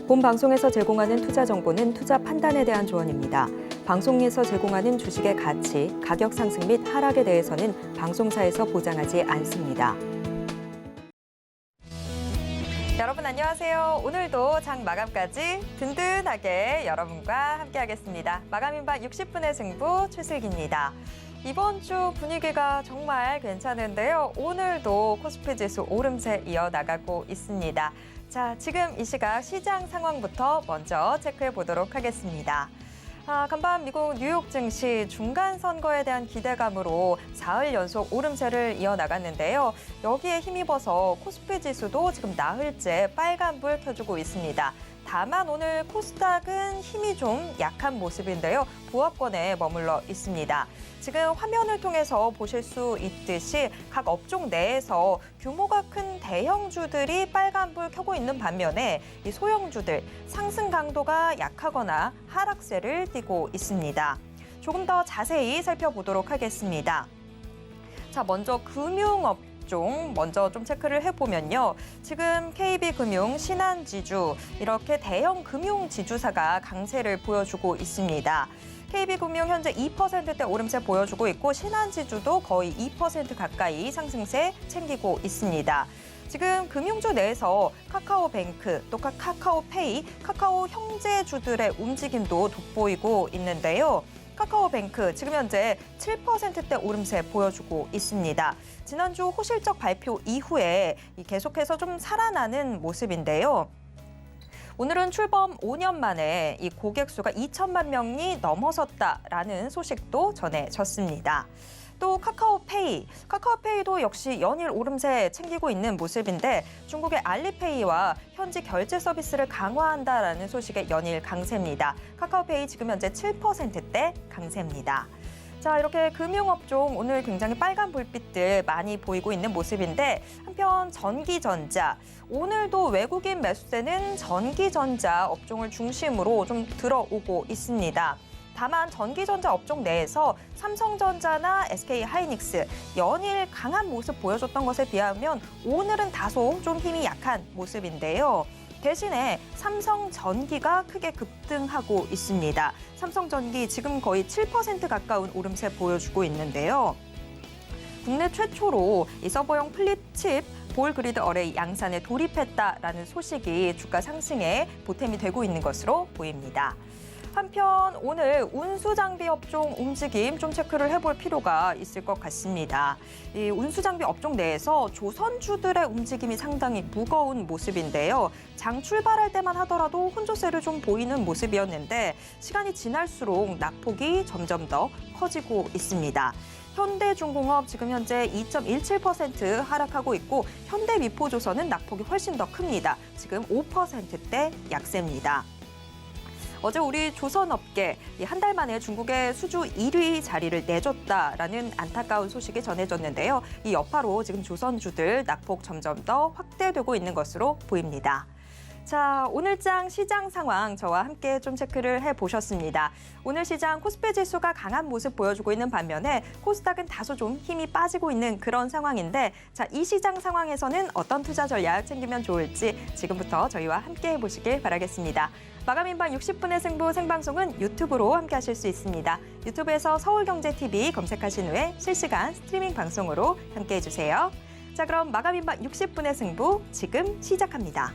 본 방송에서 제공하는 투자 정보는 투자 판단에 대한 조언입니다. 방송에서 제공하는 주식의 가치, 가격 상승 및 하락에 대해서는 방송사에서 보장하지 않습니다. 여러분 안녕하세요. 오늘도 장 마감까지 든든하게 여러분과 함께하겠습니다. 마감인박 60분의 승부 최슬기입니다. 이번 주 분위기가 정말 괜찮은데요. 오늘도 코스피 지수 오름세 이어나가고 있습니다. 자, 지금 이 시각 시장 상황부터 먼저 체크해 보도록 하겠습니다. 간밤 미국 뉴욕 증시 중간 선거에 대한 기대감으로 사흘 연속 오름세를 이어나갔는데요. 여기에 힘입어서 코스피 지수도 지금 나흘째 빨간불 켜주고 있습니다. 다만 오늘 코스닥은 힘이 좀 약한 모습인데요. 보합권에 머물러 있습니다. 지금 화면을 통해서 보실 수 있듯이 각 업종 내에서 규모가 큰 대형주들이 빨간불 켜고 있는 반면에 이 소형주들 상승 강도가 약하거나 하락세를 띠고 있습니다. 조금 더 자세히 살펴보도록 하겠습니다. 자, 먼저 금융업 먼저 좀 체크를 해보면요. 지금 KB금융, 신한지주 이렇게 대형 금융지주사가 강세를 보여주고 있습니다. KB금융 현재 2%대 오름세 보여주고 있고 신한지주도 거의 2% 가까이 상승세 챙기고 있습니다. 지금 금융주 내에서 카카오뱅크, 또 카카오페이, 카카오 형제주들의 움직임도 돋보이고 있는데요. 카카오뱅크 지금 현재 7%대 오름세 보여주고 있습니다. 지난주 호실적 발표 이후에 계속해서 좀 살아나는 모습인데요. 오늘은 출범 5년 만에 이 고객 수가 2천만 명이 넘어섰다라는 소식도 전해졌습니다. 또 카카오페이도 역시 연일 오름세 챙기고 있는 모습인데 중국의 알리페이와 현지 결제 서비스를 강화한다라는 소식에 연일 강세입니다. 카카오페이 지금 현재 7%대 강세입니다. 자, 이렇게 금융업종 오늘 굉장히 빨간 불빛들 많이 보이고 있는 모습인데 한편 전기전자, 오늘도 외국인 매수세는 전기전자 업종을 중심으로 좀 들어오고 있습니다. 다만 전기전자 업종 내에서 삼성전자나 SK하이닉스 연일 강한 모습 보여줬던 것에 비하면 오늘은 다소 좀 힘이 약한 모습인데요. 대신에 삼성전기가 크게 급등하고 있습니다. 삼성전기 지금 거의 7% 가까운 오름세 보여주고 있는데요. 국내 최초로 이 서버용 플립칩 볼그리드 어레이 양산에 돌입했다라는 소식이 주가 상승에 보탬이 되고 있는 것으로 보입니다. 한편 오늘 운수장비 업종 움직임 좀 체크를 해볼 필요가 있을 것 같습니다. 이 운수장비 업종 내에서 조선주들의 움직임이 상당히 무거운 모습인데요. 장 출발할 때만 하더라도 혼조세를 좀 보이는 모습이었는데 시간이 지날수록 낙폭이 점점 더 커지고 있습니다. 현대중공업 지금 현재 2.17% 하락하고 있고 현대미포조선은 낙폭이 훨씬 더 큽니다. 지금 5%대 약세입니다. 어제 우리 조선업계 한 달 만에 중국의 수주 1위 자리를 내줬다라는 안타까운 소식이 전해졌는데요. 이 여파로 지금 조선주들 낙폭 점점 더 확대되고 있는 것으로 보입니다. 자, 오늘장 시장 상황 저와 함께 좀 체크를 해보셨습니다. 오늘 시장 코스피 지수가 강한 모습 보여주고 있는 반면에 코스닥은 다소 좀 힘이 빠지고 있는 그런 상황인데 자, 이 시장 상황에서는 어떤 투자 전략 챙기면 좋을지 지금부터 저희와 함께 해보시길 바라겠습니다. 마감인박 60분의 승부 생방송은 유튜브로 함께 하실 수 있습니다. 유튜브에서 서울경제TV 검색하신 후에 실시간 스트리밍 방송으로 함께 해주세요. 자, 그럼 마감인박 60분의 승부 지금 시작합니다.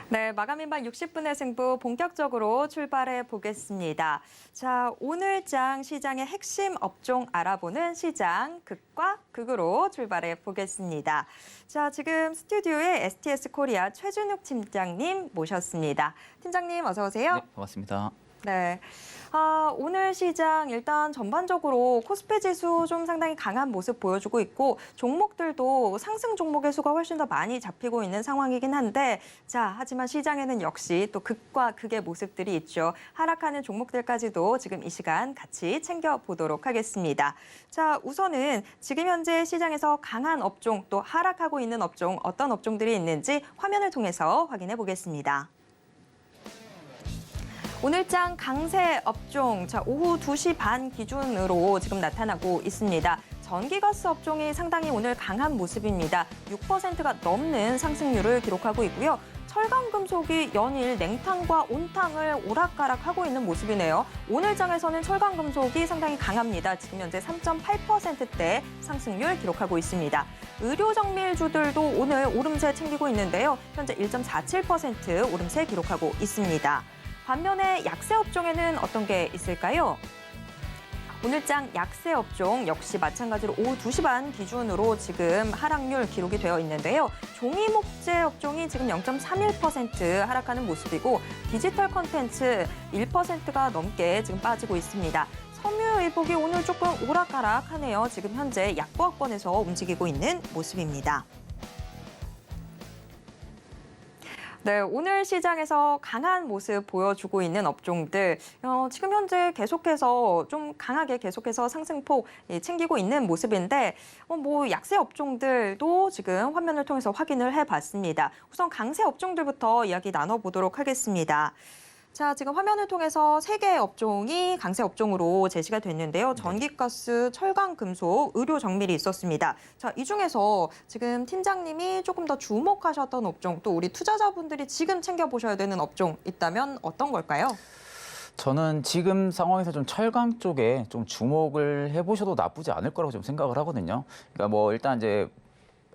네, 마감인반 60분의 승부 본격적으로 출발해 보겠습니다. 자, 오늘장 시장의 핵심 업종 알아보는 시장 극과 극으로 출발해 보겠습니다. 자, 지금 스튜디오에 STS 코리아 최준욱 팀장님 모셨습니다. 팀장님 어서 오세요. 네, 반갑습니다. 네. 오늘 시장 일단 전반적으로 코스피 지수 좀 상당히 강한 모습 보여주고 있고 종목들도 상승 종목의 수가 훨씬 더 많이 잡히고 있는 상황이긴 한데 자, 하지만 시장에는 역시 또 극과 극의 모습들이 있죠. 하락하는 종목들까지도 지금 이 시간 같이 챙겨보도록 하겠습니다. 자, 우선은 지금 현재 시장에서 강한 업종 또 하락하고 있는 업종 어떤 업종들이 있는지 화면을 통해서 확인해 보겠습니다. 오늘장 강세 업종, 자, 오후 2시 반 기준으로 지금 나타나고 있습니다. 전기가스 업종이 상당히 오늘 강한 모습입니다. 6%가 넘는 상승률을 기록하고 있고요. 철강금속이 연일 냉탕과 온탕을 오락가락하고 있는 모습이네요. 오늘 장에서는 철강금속이 상당히 강합니다. 지금 현재 3.8%대 상승률 기록하고 있습니다. 의료정밀주들도 오늘 오름세 챙기고 있는데요. 현재 1.47% 오름세 기록하고 있습니다. 반면에 약세 업종에는 어떤 게 있을까요? 오늘장 약세 업종 역시 마찬가지로 오후 2시 반 기준으로 지금 하락률 기록이 되어 있는데요. 종이목재 업종이 지금 0.31% 하락하는 모습이고 디지털 콘텐츠 1%가 넘게 지금 빠지고 있습니다. 섬유의복이 오늘 조금 오락가락하네요. 지금 현재 약보합권에서 움직이고 있는 모습입니다. 네, 오늘 시장에서 강한 모습 보여주고 있는 업종들 지금 현재 계속해서 좀 강하게 계속해서 상승폭 챙기고 있는 모습인데 뭐 약세 업종들도 지금 화면을 통해서 확인을 해봤습니다. 우선 강세 업종들부터 이야기 나눠보도록 하겠습니다. 자, 지금 화면을 통해서 3개의 업종이 강세 업종으로 제시가 됐는데요. 전기가스, 철강금속, 의료정밀이 있었습니다. 자, 이 중에서 지금 팀장님이 조금 더 주목하셨던 업종, 또 우리 투자자분들이 지금 챙겨보셔야 되는 업종 있다면 어떤 걸까요? 저는 지금 상황에서 좀 철강 쪽에 좀 주목을 해보셔도 나쁘지 않을 거라고 좀 생각을 하거든요. 그러니까 뭐 일단 이제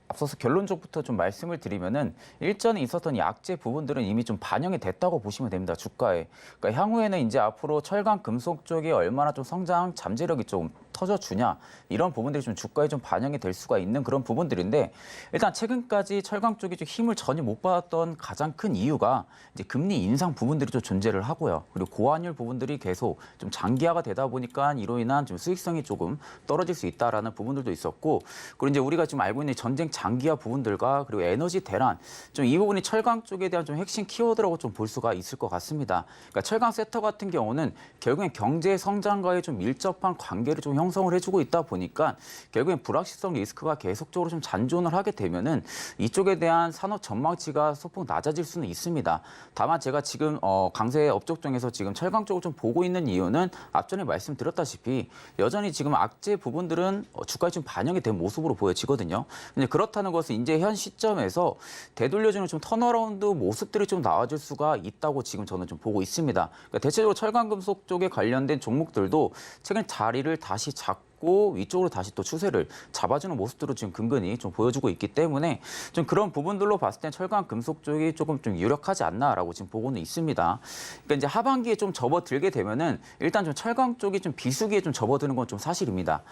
앞서서 결론적부터 좀 말씀을 드리면은 일전에 있었던 약재 부분들은 이미 좀 반영이 됐다고 보시면 됩니다. 주가에. 그러니까 향후에는 이제 앞으로 철강 금속 쪽이 얼마나 좀 성장 잠재력이 좀 터져주냐 이런 부분들이 좀 주가에 좀 반영이 될 수가 있는 그런 부분들인데 일단 최근까지 철강 쪽이 좀 힘을 전혀 못 받았던 가장 큰 이유가 이제 금리 인상 부분들이 좀 존재를 하고요. 그리고 고환율 부분들이 계속 좀 장기화가 되다 보니까 이로 인한 좀 수익성이 조금 떨어질 수 있다라는 부분들도 있었고 그리고 이제 우리가 지금 알고 있는 전쟁 장기화 부분들과 그리고 에너지 대란 좀 이 부분이 철강 쪽에 대한 좀 핵심 키워드라고 좀 볼 수가 있을 것 같습니다. 그러니까 철강 섹터 같은 경우는 결국엔 경제 성장과의 좀 밀접한 관계를 좀 형성을 해주고 있다 보니까 결국엔 불확실성 리스크가 계속적으로 좀 잔존을 하게 되면은 이쪽에 대한 산업 전망치가 소폭 낮아질 수는 있습니다. 다만 제가 지금 강세 업종 중에서 지금 철강 쪽을 좀 보고 있는 이유는 앞전에 말씀드렸다시피 여전히 지금 악재 부분들은 주가에 좀 반영이 된 모습으로 보여지거든요. 근데 그렇다는 것은 이제 현 시점에서 되돌려주는 좀 턴어라운드 모습들이 좀 나와줄 수가 있다고 지금 저는 좀 보고 있습니다. 그러니까 대체적으로 철강금속 쪽에 관련된 종목들도 최근 자리를 다시 잡고 위쪽으로 다시 또 추세를 잡아주는 모습들을 지금 근근히 좀 보여주고 있기 때문에 좀 그런 부분들로 봤을 때 철강 금속 쪽이 조금 좀 유력하지 않나라고 지금 보고는 있습니다. 그러니까 이제 하반기에 좀 접어들게 되면은 일단 좀 철강 쪽이 좀 비수기에 좀 접어드는 건 좀 사실입니다.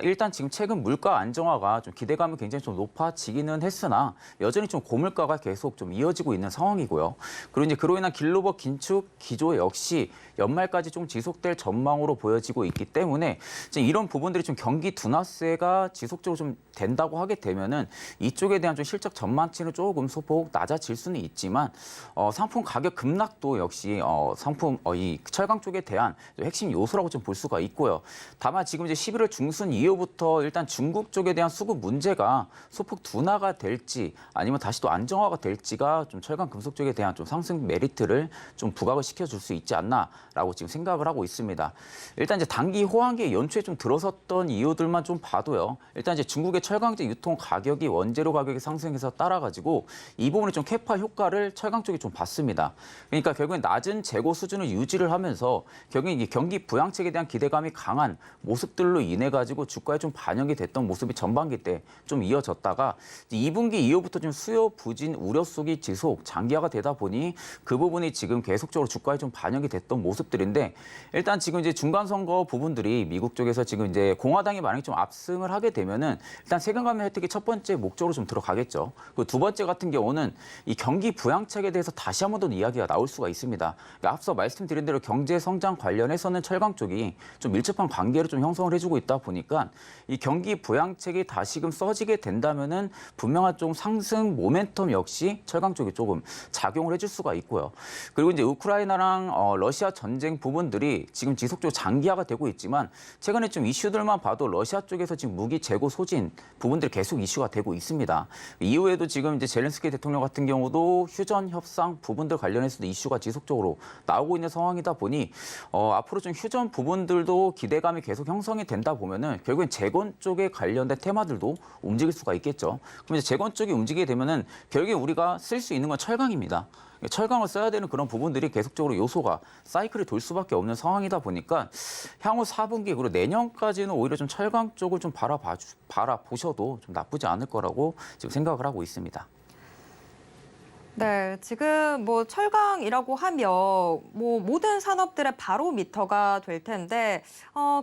일단 지금 최근 물가 안정화가 좀 기대감이 굉장히 좀 높아지기는 했으나 여전히 좀 고물가가 계속 좀 이어지고 있는 상황이고요. 그리고 이제 그로 인한 글로벌 긴축 기조 역시 연말까지 좀 지속될 전망으로 보여지고 있기 때문에 이런 부분들이 좀 경기 둔화세가 지속적으로 좀 된다고 하게 되면은 이쪽에 대한 좀 실적 전망치는 조금 소폭 낮아질 수는 있지만 상품 가격 급락도 역시 이 철강 쪽에 대한 핵심 요소라고 좀 볼 수가 있고요. 다만 지금 이제 11월 중순 이후부터 일단 중국 쪽에 대한 수급 문제가 소폭 둔화가 될지 아니면 다시 또 안정화가 될지가 좀 철강 금속 쪽에 대한 좀 상승 메리트를 좀 부각을 시켜줄 수 있지 않나라고 지금 생각을 하고 있습니다. 일단 이제 단기 호황기에 연초에 좀 들어섰던 이유들만 좀 봐도요. 일단 이제 중국의 철강제 유통 가격이 원재료 가격이 상승해서 따라가지고 이 부분에 좀 캐파 효과를 철강 쪽이 좀 봤습니다. 그러니까 결국엔 낮은 재고 수준을 유지를 하면서 결국엔 이 경기 부양책에 대한 기대감이 강한 모습들로 인해 가지고 주가에 좀 반영이 됐던 모습이 전반기 때 좀 이어졌다가 2분기 이후부터 좀 수요 부진 우려 속이 지속 장기화가 되다 보니 그 부분이 지금 계속적으로 주가에 좀 반영이 됐던 모습들인데 일단 지금 이제 중간 선거 부분들이 미국 쪽에서 지금 이제 공화당이 만약에 좀 압승을 하게 되면은 일단 세금 감면 혜택이 첫 번째 목적으로 좀 들어가겠죠. 그리고 두 번째 같은 경우는 이 경기 부양책에 대해서 다시 한 번 더 이야기가 나올 수가 있습니다. 그러니까 앞서 말씀드린 대로 경제 성장 관련해서는 철강 쪽이 좀 밀접한 관계를 좀 형성을 해주고 있다 보니까 이 경기 부양책이 다시금 써지게 된다면은 분명한 좀 상승 모멘텀 역시 철강 쪽이 조금 작용을 해줄 수가 있고요. 그리고 이제 우크라이나랑 러시아 전쟁 부분들이 지금 지속적으로 장기화가 되고 있지만 최근에 좀 이슈들만 봐도 러시아 쪽에서 지금 무기 재고 소진 부분들이 계속 이슈가 되고 있습니다. 이후에도 지금 이제 젤렌스키 대통령 같은 경우도 휴전 협상 부분들 관련해서도 이슈가 지속적으로 나오고 있는 상황이다 보니 앞으로 좀 휴전 부분들도 기대감이 계속 형성이 된다 보면은 결국엔 재건 쪽에 관련된 테마들도 움직일 수가 있겠죠. 그럼 이제 재건 쪽이 움직이게 되면은 결국에 우리가 쓸 수 있는 건 철강입니다. 철강을 써야 되는 그런 부분들이 계속적으로 요소가 사이클이 돌 수밖에 없는 상황이다 보니까 향후 4분기 그리고 내년까지는 오히려 좀 철강 쪽을 좀 바라보셔도 좀 나쁘지 않을 거라고 지금 생각을 하고 있습니다. 네, 지금 뭐 철강이라고 하면 뭐 모든 산업들의 바로미터가 될 텐데,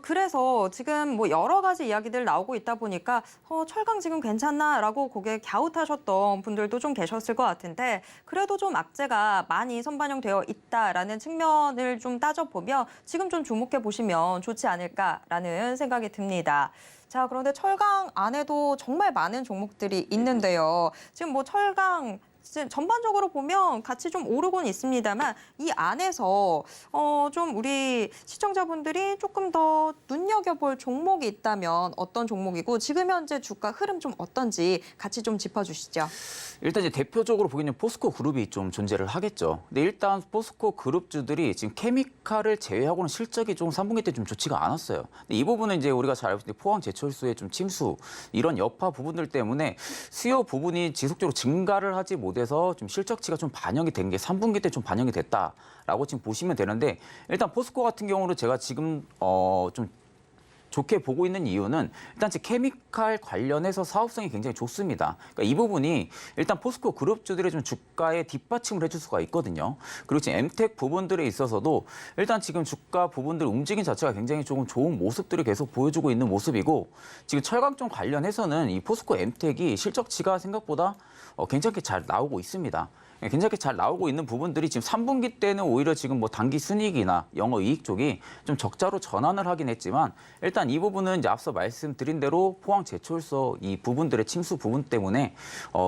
그래서 지금 뭐 여러 가지 이야기들 나오고 있다 보니까 철강 지금 괜찮나라고 고개 갸웃하셨던 분들도 좀 계셨을 것 같은데, 그래도 좀 악재가 많이 선반영되어 있다라는 측면을 좀 따져보면 지금 좀 주목해 보시면 좋지 않을까라는 생각이 듭니다. 자, 그런데 철강 안에도 정말 많은 종목들이 있는데요. 지금 뭐 철강 전반적으로 보면 같이 좀 오르곤 있습니다만 이 안에서 좀 우리 시청자분들이 조금 더 눈여겨볼 종목이 있다면 어떤 종목이고 지금 현재 주가 흐름 좀 어떤지 같이 좀 짚어주시죠. 일단 이제 대표적으로 보기에는 포스코 그룹이 좀 존재를 하겠죠. 근데 일단 포스코 그룹주들이 지금 케미칼을 제외하고는 실적이 좀 3분기 때 좀 좋지가 않았어요. 근데 이 부분은 이제 우리가 잘 알고 있는 포항 제철소의 좀 침수 이런 여파 부분들 때문에 수요 부분이 지속적으로 증가를 하지 못해서 좀 실적치가 좀 반영이 된 게 3분기 때 좀 반영이 됐다라고 지금 보시면 되는데 일단 포스코 같은 경우는 제가 지금 좀 좋게 보고 있는 이유는 일단 케미칼 관련해서 사업성이 굉장히 좋습니다. 그러니까 이 부분이 일단 포스코 그룹주들의 좀 주가에 뒷받침을 해줄 수가 있거든요. 그리고 지금 엠텍 부분들에 있어서도 일단 지금 주가 부분들 움직임 자체가 굉장히 조금 좋은 모습들을 계속 보여주고 있는 모습이고 지금 철강점 관련해서는 이 포스코 엠텍이 실적치가 생각보다 괜찮게 잘 나오고 있습니다. 괜찮게 잘 나오고 있는 부분들이 지금 3분기 때는 오히려 지금 뭐 단기 순이익이나 영업이익 쪽이 좀 적자로 전환을 하긴 했지만 일단 이 부분은 이제 앞서 말씀드린 대로 포항 제철소 이 부분들의 침수 부분 때문에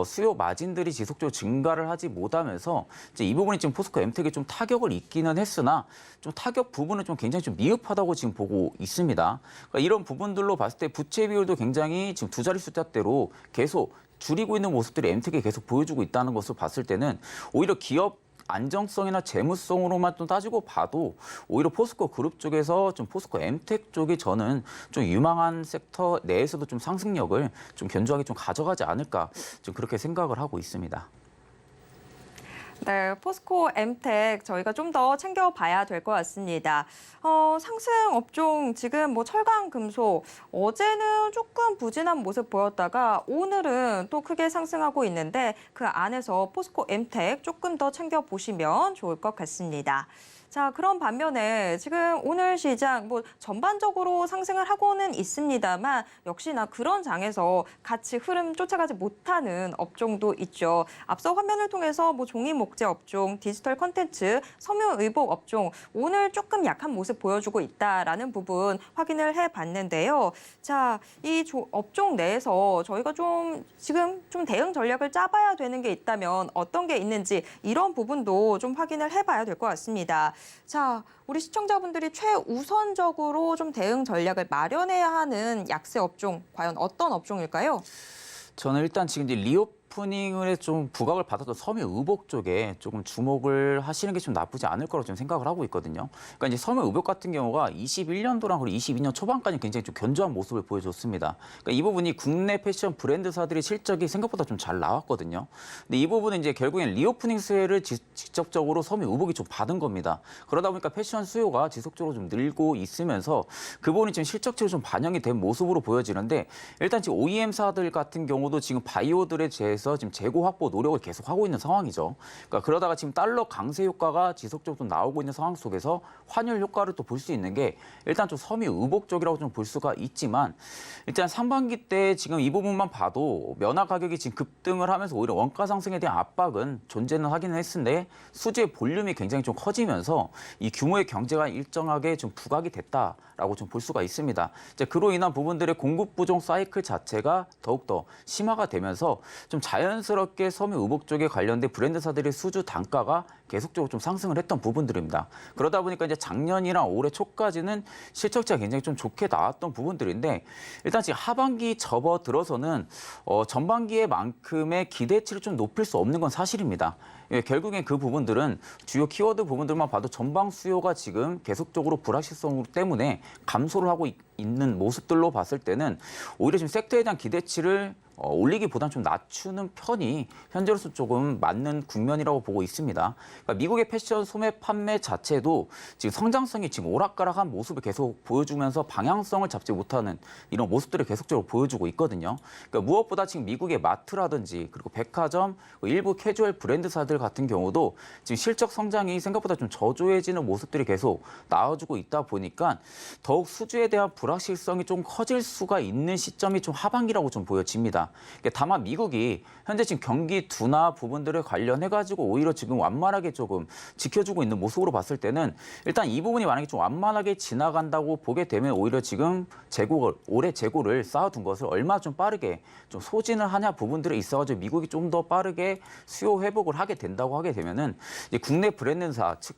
수요 마진들이 지속적으로 증가를 하지 못하면서 이제 이 부분이 지금 포스코 엠텍에 좀 타격을 입기는 했으나 좀 타격 부분은 좀 굉장히 좀 미흡하다고 지금 보고 있습니다. 그러니까 이런 부분들로 봤을 때 부채 비율도 굉장히 지금 두 자리 숫자대로 계속 줄이고 있는 모습들이 엠텍에 계속 보여주고 있다는 것을 봤을 때는 오히려 기업 안정성이나 재무성으로만 좀 따지고 봐도 오히려 포스코 그룹 쪽에서 좀 포스코 엠텍 쪽이 저는 좀 유망한 섹터 내에서도 좀 상승력을 좀 견조하게 좀 가져가지 않을까 좀 그렇게 생각을 하고 있습니다. 네, 포스코 엠텍 저희가 좀 더 챙겨봐야 될 것 같습니다. 상승 업종 지금 뭐 철강, 금속 어제는 조금 부진한 모습 보였다가 오늘은 또 크게 상승하고 있는데 그 안에서 포스코 엠텍 조금 더 챙겨보시면 좋을 것 같습니다. 자, 그런 반면에 지금 오늘 시장 뭐 전반적으로 상승을 하고는 있습니다만 역시나 그런 장에서 같이 흐름 쫓아가지 못하는 업종도 있죠. 앞서 화면을 통해서 뭐 종이 목재 업종, 디지털 콘텐츠, 섬유의복 업종 오늘 조금 약한 모습 보여주고 있다라는 부분 확인을 해봤는데요. 자, 이 업종 내에서 저희가 좀 지금 좀 대응 전략을 짜봐야 되는 게 있다면 어떤 게 있는지 이런 부분도 좀 확인을 해봐야 될 것 같습니다. 자, 우리 시청자분들이 최우선적으로 좀 대응 전략을 마련해야 하는 약세 업종, 과연 어떤 업종일까요? 저는 일단 지금 이제 리오프닝을 좀 부각을 받았던 섬유의복 쪽에 조금 주목을 하시는 게 좀 나쁘지 않을 거라고 좀 생각을 하고 있거든요. 그러니까 이제 섬유의복 같은 경우가 21년도랑 그리고 22년 초반까지 굉장히 좀 견조한 모습을 보여줬습니다. 그러니까 이 부분이 국내 패션 브랜드사들의 실적이 생각보다 좀 잘 나왔거든요. 근데 이 부분은 이제 결국엔 리오프닝 수혜를 직접적으로 섬유의복이 좀 받은 겁니다. 그러다 보니까 패션 수요가 지속적으로 좀 늘고 있으면서 그 부분이 지금 실적치로 좀 반영이 된 모습으로 보여지는데 일단 지금 OEM사들 같은 경우도 지금 바이오들에 대해서 지금 재고 확보 노력을 계속하고 있는 상황이죠. 그러니까 그러다가 지금 달러 강세 효과가 지속적으로 좀 나오고 있는 상황 속에서 환율 효과를 또 볼 수 있는 게 일단 좀 섬유의복 쪽이라고 좀 볼 수가 있지만 일단 상반기 때 지금 이 부분만 봐도 면화 가격이 지금 급등을 하면서 오히려 원가 상승에 대한 압박은 존재는 하기는 했는데 수주의 볼륨이 굉장히 좀 커지면서 이 규모의 경제가 일정하게 좀 부각이 됐다라고 좀 볼 수가 있습니다. 이제 그로 인한 부분들의 공급 부족 사이클 자체가 더욱더 심화가 되면서 좀 자연스럽게 섬유의복 쪽에 관련된 브랜드사들의 수주 단가가 계속적으로 좀 상승을 했던 부분들입니다. 그러다 보니까 이제 작년이랑 올해 초까지는 실적치가 굉장히 좀 좋게 나왔던 부분들인데 일단 지금 하반기 접어들어서는 전반기에만큼의 기대치를 좀 높일 수 없는 건 사실입니다. 예, 결국엔 그 부분들은 주요 키워드 부분들만 봐도 전방 수요가 지금 계속적으로 불확실성 때문에 감소를 하고 있는 모습들로 봤을 때는 오히려 지금 섹터에 대한 기대치를 올리기보다는 좀 낮추는 편이 현재로서 조금 맞는 국면이라고 보고 있습니다. 그러니까 미국의 패션 소매 판매 자체도 지금 성장성이 지금 오락가락한 모습을 계속 보여주면서 방향성을 잡지 못하는 이런 모습들을 계속적으로 보여주고 있거든요. 그러니까 무엇보다 지금 미국의 마트라든지 그리고 백화점, 일부 캐주얼 브랜드사들 같은 경우도 지금 실적 성장이 생각보다 좀 저조해지는 모습들이 계속 나와주고 있다 보니까 더욱 수주에 대한 불확실성이 좀 커질 수가 있는 시점이 좀 하반기라고 좀 보여집니다. 다만 미국이 현재 지금 경기 둔화 부분들을 관련해가지고 오히려 지금 완만하게 조금 지켜주고 있는 모습으로 봤을 때는 일단 이 부분이 만약에 좀 완만하게 지나간다고 보게 되면 오히려 지금 올해 재고를 쌓아둔 것을 얼마나 좀 빠르게 좀 소진을 하냐 부분들이 있어가지고 미국이 좀 더 빠르게 수요 회복을 하게 된다고 하게 되면은 이제 국내 브랜드사 즉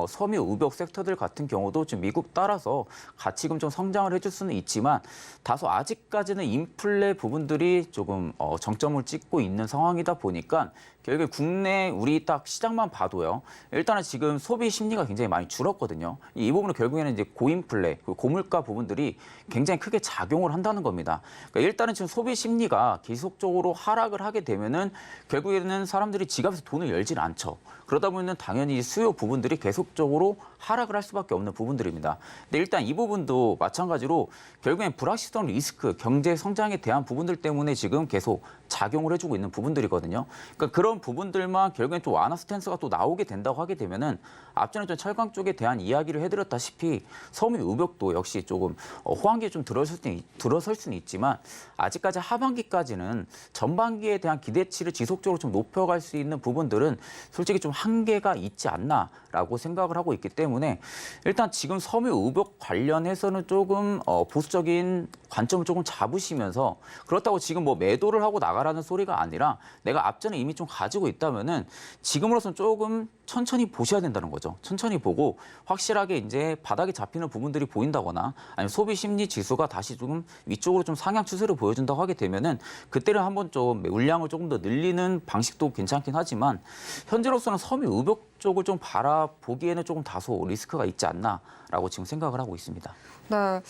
섬유의복 섹터들 같은 경우도 지금 미국 따라서 가치금 좀 성장을 해줄 수는 있지만 다소 아직까지는 인플레 부분들이 조금 정점을 찍고 있는 상황이다 보니까 결국에 국내 우리 딱 시장만 봐도요. 일단은 지금 소비 심리가 굉장히 많이 줄었거든요. 이 부분은 결국에는 이제 고인플레, 고물가 부분들이 굉장히 크게 작용을 한다는 겁니다. 그러니까 일단은 지금 소비 심리가 계속적으로 하락을 하게 되면은 결국에는 사람들이 지갑에서 돈을 열질 않죠. 그러다 보면 당연히 수요 부분들이 계속적으로 하락을 할 수밖에 없는 부분들입니다. 근데 일단 이 부분도 마찬가지로 결국엔 불확실성 리스크, 경제 성장에 대한 부분들 때문에 지금 계속 작용을 해주고 있는 부분들이거든요. 그러니까 그런 부분들만 결국엔 또 완화 스탠스가 또 나오게 된다고 하게 되면은 앞전에 좀 철강 쪽에 대한 이야기를 해드렸다시피 섬유의복도 역시 조금 호황기에 좀 들어설 수는 있지만 아직까지 하반기까지는 전반기에 대한 기대치를 지속적으로 좀 높여갈 수 있는 부분들은 솔직히 좀 한계가 있지 않나라고 생각을 하고 있기 때문에 일단 지금 섬유의복 관련해서는 조금 보수적인 관점을 조금 잡으시면서 그렇다고 지금 뭐 매도를 하고 나가라는 소리가 아니라 내가 앞전에 이미 좀 가지고 있다면은 지금으로서는 조금 천천히 보셔야 된다는 거죠. 천천히 보고 확실하게 이제 바닥에 잡히는 부분들이 보인다거나 아니면 소비 심리 지수가 다시 조금 위쪽으로 좀 상향 추세를 보여준다고 하게 되면은 그때는 한번 좀 물량을 조금 더 늘리는 방식도 괜찮긴 하지만 현재로서는 섬유의복 쪽을 좀 바라보기에는 조금 다소 리스크가 있지 않나라고 지금 생각을 하고 있습니다. 네,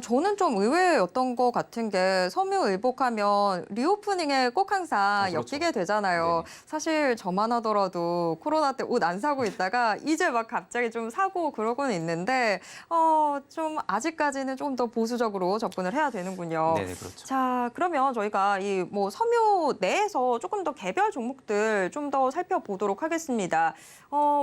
저는 좀 의외였던 것 같은 게 섬유의복하면 리오프닝에 꼭 항상 그렇죠. 엮이게 되잖아요. 네. 사실 저만 하더라도 코로나 때 옷 안 사고 있다가 이제 막 갑자기 좀 사고 그러고는 있는데 좀 아직까지는 조금 더 보수적으로 접근을 해야 되는군요. 네, 그렇죠. 자, 그러면 저희가 이 뭐 섬유 내에서 조금 더 개별 종목들 좀 더 살펴보도록 하겠습니다.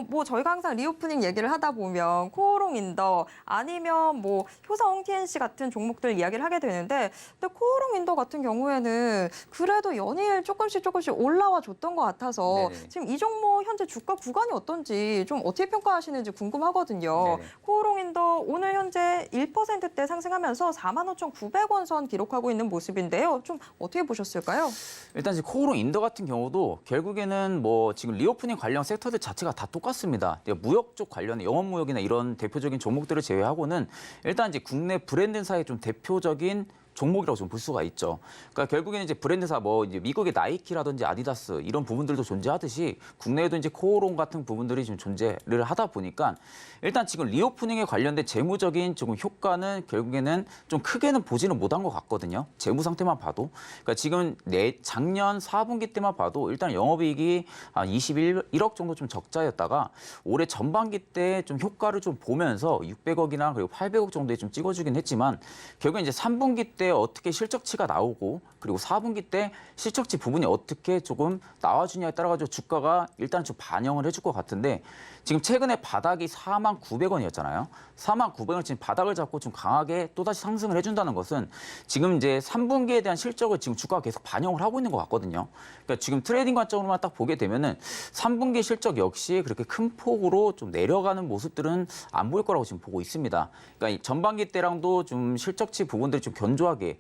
뭐 저희가 항상 리오프닝 얘기를 하다 보면 코오롱 인더 아니면 뭐 효성 TNC 같은 종목들 이야기를 하게 되는데 근데 코오롱 인더 같은 경우에는 그래도 연일 조금씩 올라와 줬던 것 같아서 네네. 지금 이 종목 현재 주가 구간이 어떤지 좀 어떻게 평가하시는지 궁금하거든요. 네네. 코오롱 인더 오늘 현재 1%대 상승하면서 45,900원 선 기록하고 있는 모습인데요. 좀 어떻게 보셨을까요? 일단 이제 코오롱 인더 같은 경우도 결국에는 뭐 지금 리오프닝 관련 섹터들 자체가 다 똑같습니다. 무역 쪽 관련의 영업무역이나 이런 대표적인 종목들을 제외하고는 일단 이제 국내 브랜드사의 좀 대표적인 종목이라고 좀 볼 수가 있죠. 그러니까 결국에는 이제 브랜드사 뭐 이제 미국의 나이키라든지 아디다스 이런 부분들도 존재하듯이 국내에도 이제 코오롱 같은 부분들이 좀 존재를 하다 보니까 일단 지금 리오프닝에 관련된 재무적인 조금 효과는 결국에는 좀 크게는 보지는 못한 것 같거든요. 재무 상태만 봐도. 그러니까 지금 작년 4분기 때만 봐도 일단 영업이익이 한 21억 정도 좀 적자였다가 올해 전반기 때 좀 효과를 좀 보면서 600억이나 그리고 800억 정도에 좀 찍어주긴 했지만 결국엔 이제 3분기 때 어떻게 실적치가 나오고 그리고 4분기 때 실적치 부분이 어떻게 조금 나와주냐에 따라 가지고 주가가 일단 좀 반영을 해줄 것 같은데 지금 최근에 바닥이 49,900원이었잖아요. 49,900원 지금 바닥을 잡고 좀 강하게 또다시 상승을 해준다는 것은 지금 이제 3분기에 대한 실적을 지금 주가가 계속 반영을 하고 있는 것 같거든요. 그러니까 지금 트레이딩 관점으로만 딱 보게 되면은 3분기 실적 역시 그렇게 큰 폭으로 좀 내려가는 모습들은 안 보일 거라고 지금 보고 있습니다. 그러니까 전반기 때랑도 좀 실적치 부분들이 좀 견조하게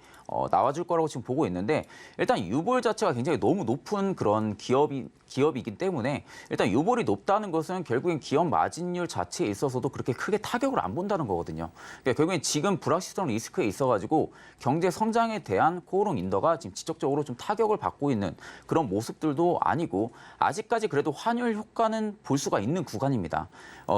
나와줄 거라고 지금 보고 있는데 일단 유볼 자체가 굉장히 너무 높은 그런 기업이기 때문에 일단 유볼이 높다는 것은 결국엔 기업 마진율 자체에 있어서도 그렇게 크게 타격을 안 본다는 거거든요. 그러니까 결국엔 지금 불확실성 리스크에 있어가지고 경제 성장에 대한 코오롱 인더가 지금 지적적으로 좀 타격을 받고 있는 그런 모습들도 아니고 아직까지 그래도 환율 효과는 볼 수가 있는 구간입니다.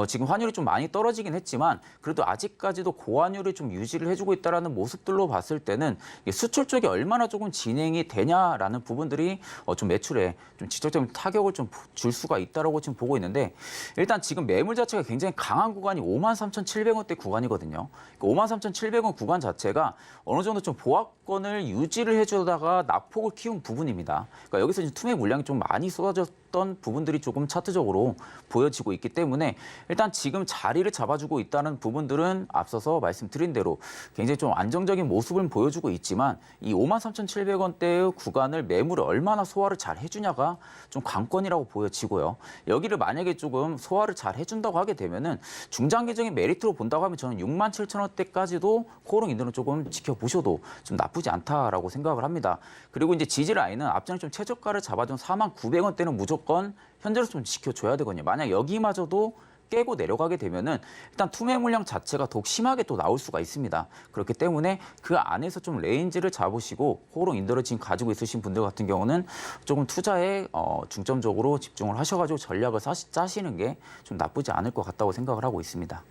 지금 환율이 좀 많이 떨어지긴 했지만 그래도 아직까지도 고환율을 좀 유지를 해주고 있다는 모습들로 봤을 때는 수출 쪽이 얼마나 조금 진행이 되냐라는 부분들이 좀 매출에 좀 지적적인 타격을 좀 줄 수가 있다라고 지금 보고 있는데 일단 지금 매물 자체가 굉장히 강한 구간이 53,700원대 구간이거든요. 53,700원 구간 자체가 어느 정도 좀 보합권을 유지를 해주다가 낙폭을 키운 부분입니다. 그러니까 여기서 이제 투매 물량이 좀 많이 쏟아졌던 부분들이 조금 차트적으로 보여지고 있기 때문에 일단 지금 자리를 잡아주고 있다는 부분들은 앞서서 말씀드린 대로 굉장히 좀 안정적인 모습을 보여주고 있지만 이 53,700원대의 구간을 매물을 얼마나 소화를 잘 해주냐가 좀 관건이라고 보여지고요. 여기를 만약에 조금 소화를 잘 해준다고 하게 되면은 중장기적인 메리트로 본다고 하면 저는 67,000원대까지도 코오롱 인더는 조금 지켜보셔도 좀 나쁘지 않다라고 생각을 합니다. 그리고 이제 지지 라인은 앞전에 좀 최저가를 잡아준 49,900원대는 무조건 현재로서 좀 지켜줘야 되거든요. 만약 여기마저도 깨고 내려가게 되면은 일단 투매 물량 자체가 더욱 심하게 또 나올 수가 있습니다. 그렇기 때문에 그 안에서 좀 레인지를 잡으시고 코오롱 인더를 지금 가지고 있으신 분들 같은 경우는 조금 투자에 중점적으로 집중을 하셔가지고 전략을 짜시는 게 좀 나쁘지 않을 것 같다고 생각을 하고 있습니다.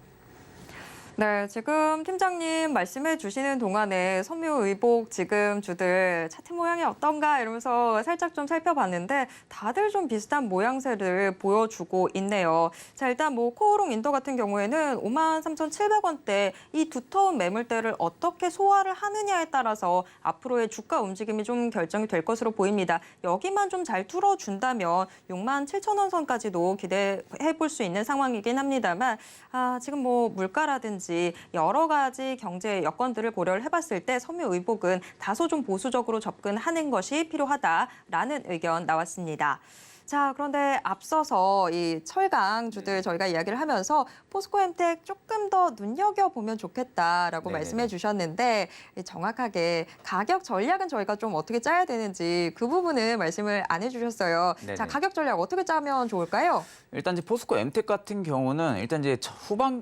네, 지금 팀장님 말씀해 주시는 동안에 섬유의복 지금 주들 차트 모양이 어떤가 이러면서 살짝 좀 살펴봤는데 다들 좀 비슷한 모양새를 보여주고 있네요. 자, 일단 뭐 코오롱 인더 같은 경우에는 53,700원대 이 두터운 매물대를 어떻게 소화를 하느냐에 따라서 앞으로의 주가 움직임이 좀 결정이 될 것으로 보입니다. 여기만 좀 잘 뚫어준다면 67,000원 선까지도 기대해 볼 수 있는 상황이긴 합니다만 지금 뭐 물가라든지 여러 가지 경제 여건들을 고려를 해봤을 때 섬유의복은 다소 좀 보수적으로 접근하는 것이 필요하다라는 의견 나왔습니다. 자, 그런데 앞서서 이 철강주들 저희가 이야기를 하면서 포스코엠텍 조금 더 눈여겨보면 좋겠다라고 네네네. 말씀해 주셨는데 정확하게 가격 전략은 저희가 좀 어떻게 짜야 되는지 그 부분은 말씀을 안 해주셨어요. 자, 네네. 가격 전략 어떻게 짜면 좋을까요? 일단 이제 포스코 엠텍 같은 경우는 일단 이제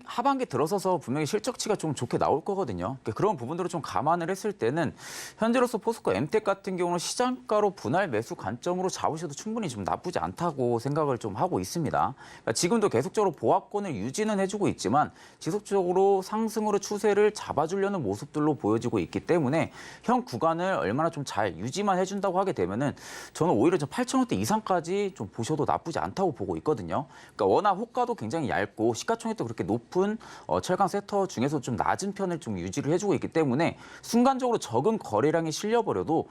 하반기 들어서서 분명히 실적치가 좀 좋게 나올 거거든요. 그러니까 그런 부분들을 좀 감안을 했을 때는 현재로서 포스코 엠텍 같은 경우는 시장가로 분할 매수 관점으로 잡으셔도 충분히 좀 나쁘지 않다고 생각을 좀 하고 있습니다. 그러니까 지금도 계속적으로 보합권을 유지는 해주고 있지만 지속적으로 상승으로 추세를 잡아주려는 모습들로 보여지고 있기 때문에 현 구간을 얼마나 좀 잘 유지만 해준다고 하게 되면은 저는 오히려 좀 8,000원대 이상까지 좀 보셔도 나쁘지 않다고 보고 있거든요. 그러니까 워낙 호가도 굉장히 얇고 시가총액도 그렇게 높은 철강 섹터 중에서 좀 낮은 편을 좀 유지를 해주고 있기 때문에 순간적으로 적은 거래량이 실려버려도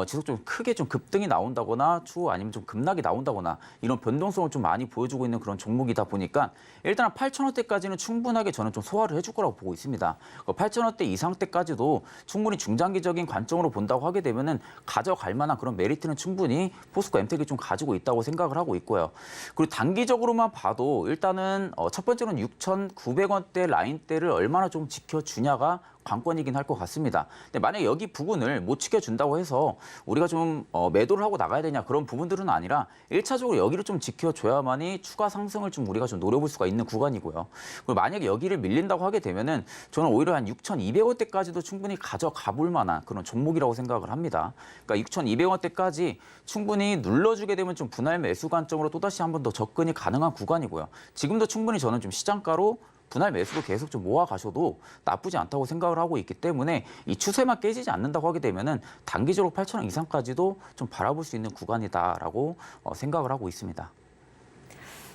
지속적으로 크게 좀 급등이 나온다거나 추후 아니면 좀 급락이 나온다거나 이런 변동성을 좀 많이 보여주고 있는 그런 종목이다 보니까 일단 8,000원대까지는 충분하게 저는 좀 소화를 해줄 거라고 보고 있습니다. 8,000원대 이상대까지도 충분히 중장기적인 관점으로 본다고 하게 되면은 가져갈 만한 그런 메리트는 충분히 포스코 엠텍이 좀 가지고 있다고 생각을 하고 있고요. 그리고 단기적으로만 봐도 일단은 첫 번째로는 6,900원대 라인대를 얼마나 좀 지켜주냐가 관건이긴 할 것 같습니다. 근데 만약에 여기 부분을 못 지켜준다고 해서 우리가 좀 매도를 하고 나가야 되냐 그런 부분들은 아니라 1차적으로 여기를 좀 지켜줘야만이 추가 상승을 좀 우리가 좀 노려볼 수가 있는 구간이고요. 그리고 만약에 여기를 밀린다고 하게 되면은 저는 오히려 한 6,200원대까지도 충분히 가져가 볼 만한 그런 종목이라고 생각을 합니다. 그러니까 6,200원대까지 충분히 눌러주게 되면 좀 분할 매수 관점으로 또다시 한 번 더 접근이 가능한 구간이고요. 지금도 충분히 저는 좀 시장가로 분할 매수로 계속 좀 모아 가셔도 나쁘지 않다고 생각을 하고 있기 때문에 이 추세만 깨지지 않는다고 하게 되면은 단기적으로 8,000원 이상까지도 좀 바라볼 수 있는 구간이다라고 생각을 하고 있습니다.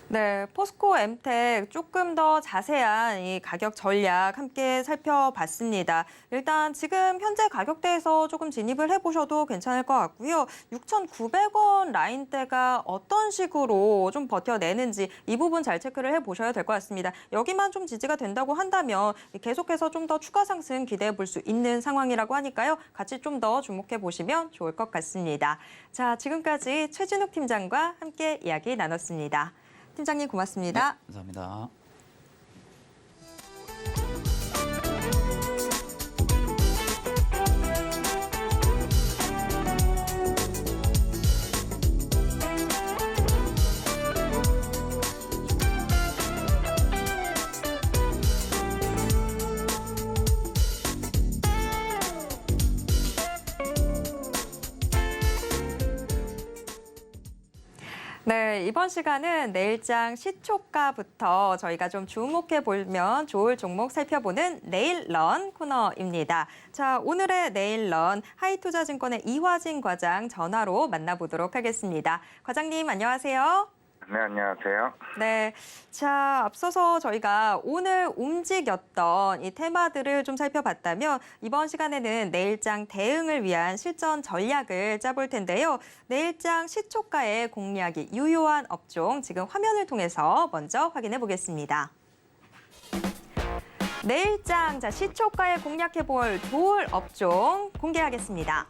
네, 포스코 엠텍 조금 더 자세한 이 가격 전략 함께 살펴봤습니다. 일단 지금 현재 가격대에서 조금 진입을 해보셔도 괜찮을 것 같고요. 6,900원 라인대가 어떤 식으로 좀 버텨내는지 이 부분 잘 체크를 해보셔야 될 것 같습니다. 여기만 좀 지지가 된다고 한다면 계속해서 좀 더 추가 상승 기대해 볼 수 있는 상황이라고 하니까요. 같이 좀 더 주목해 보시면 좋을 것 같습니다. 자, 지금까지 최진욱 팀장과 함께 이야기 나눴습니다. 팀장님 고맙습니다. 네, 감사합니다. 네, 이번 시간은 내일장 시초가부터 저희가 좀 주목해 보면 좋을 종목 살펴보는 내일런 코너입니다. 자, 오늘의 내일런 하이투자증권의 이화진 과장 전화로 만나보도록 하겠습니다. 과장님 안녕하세요. 네, 안녕하세요. 네, 자, 앞서서 저희가 오늘 움직였던 이 테마들을 좀 살펴봤다면 이번 시간에는 내일장 대응을 위한 실전 전략을 짜볼 텐데요. 내일장 시초가의 공략이 유효한 업종 지금 화면을 통해서 먼저 확인해 보겠습니다. 내일장 자 시초가에 공략해볼 좋을 업종 공개하겠습니다.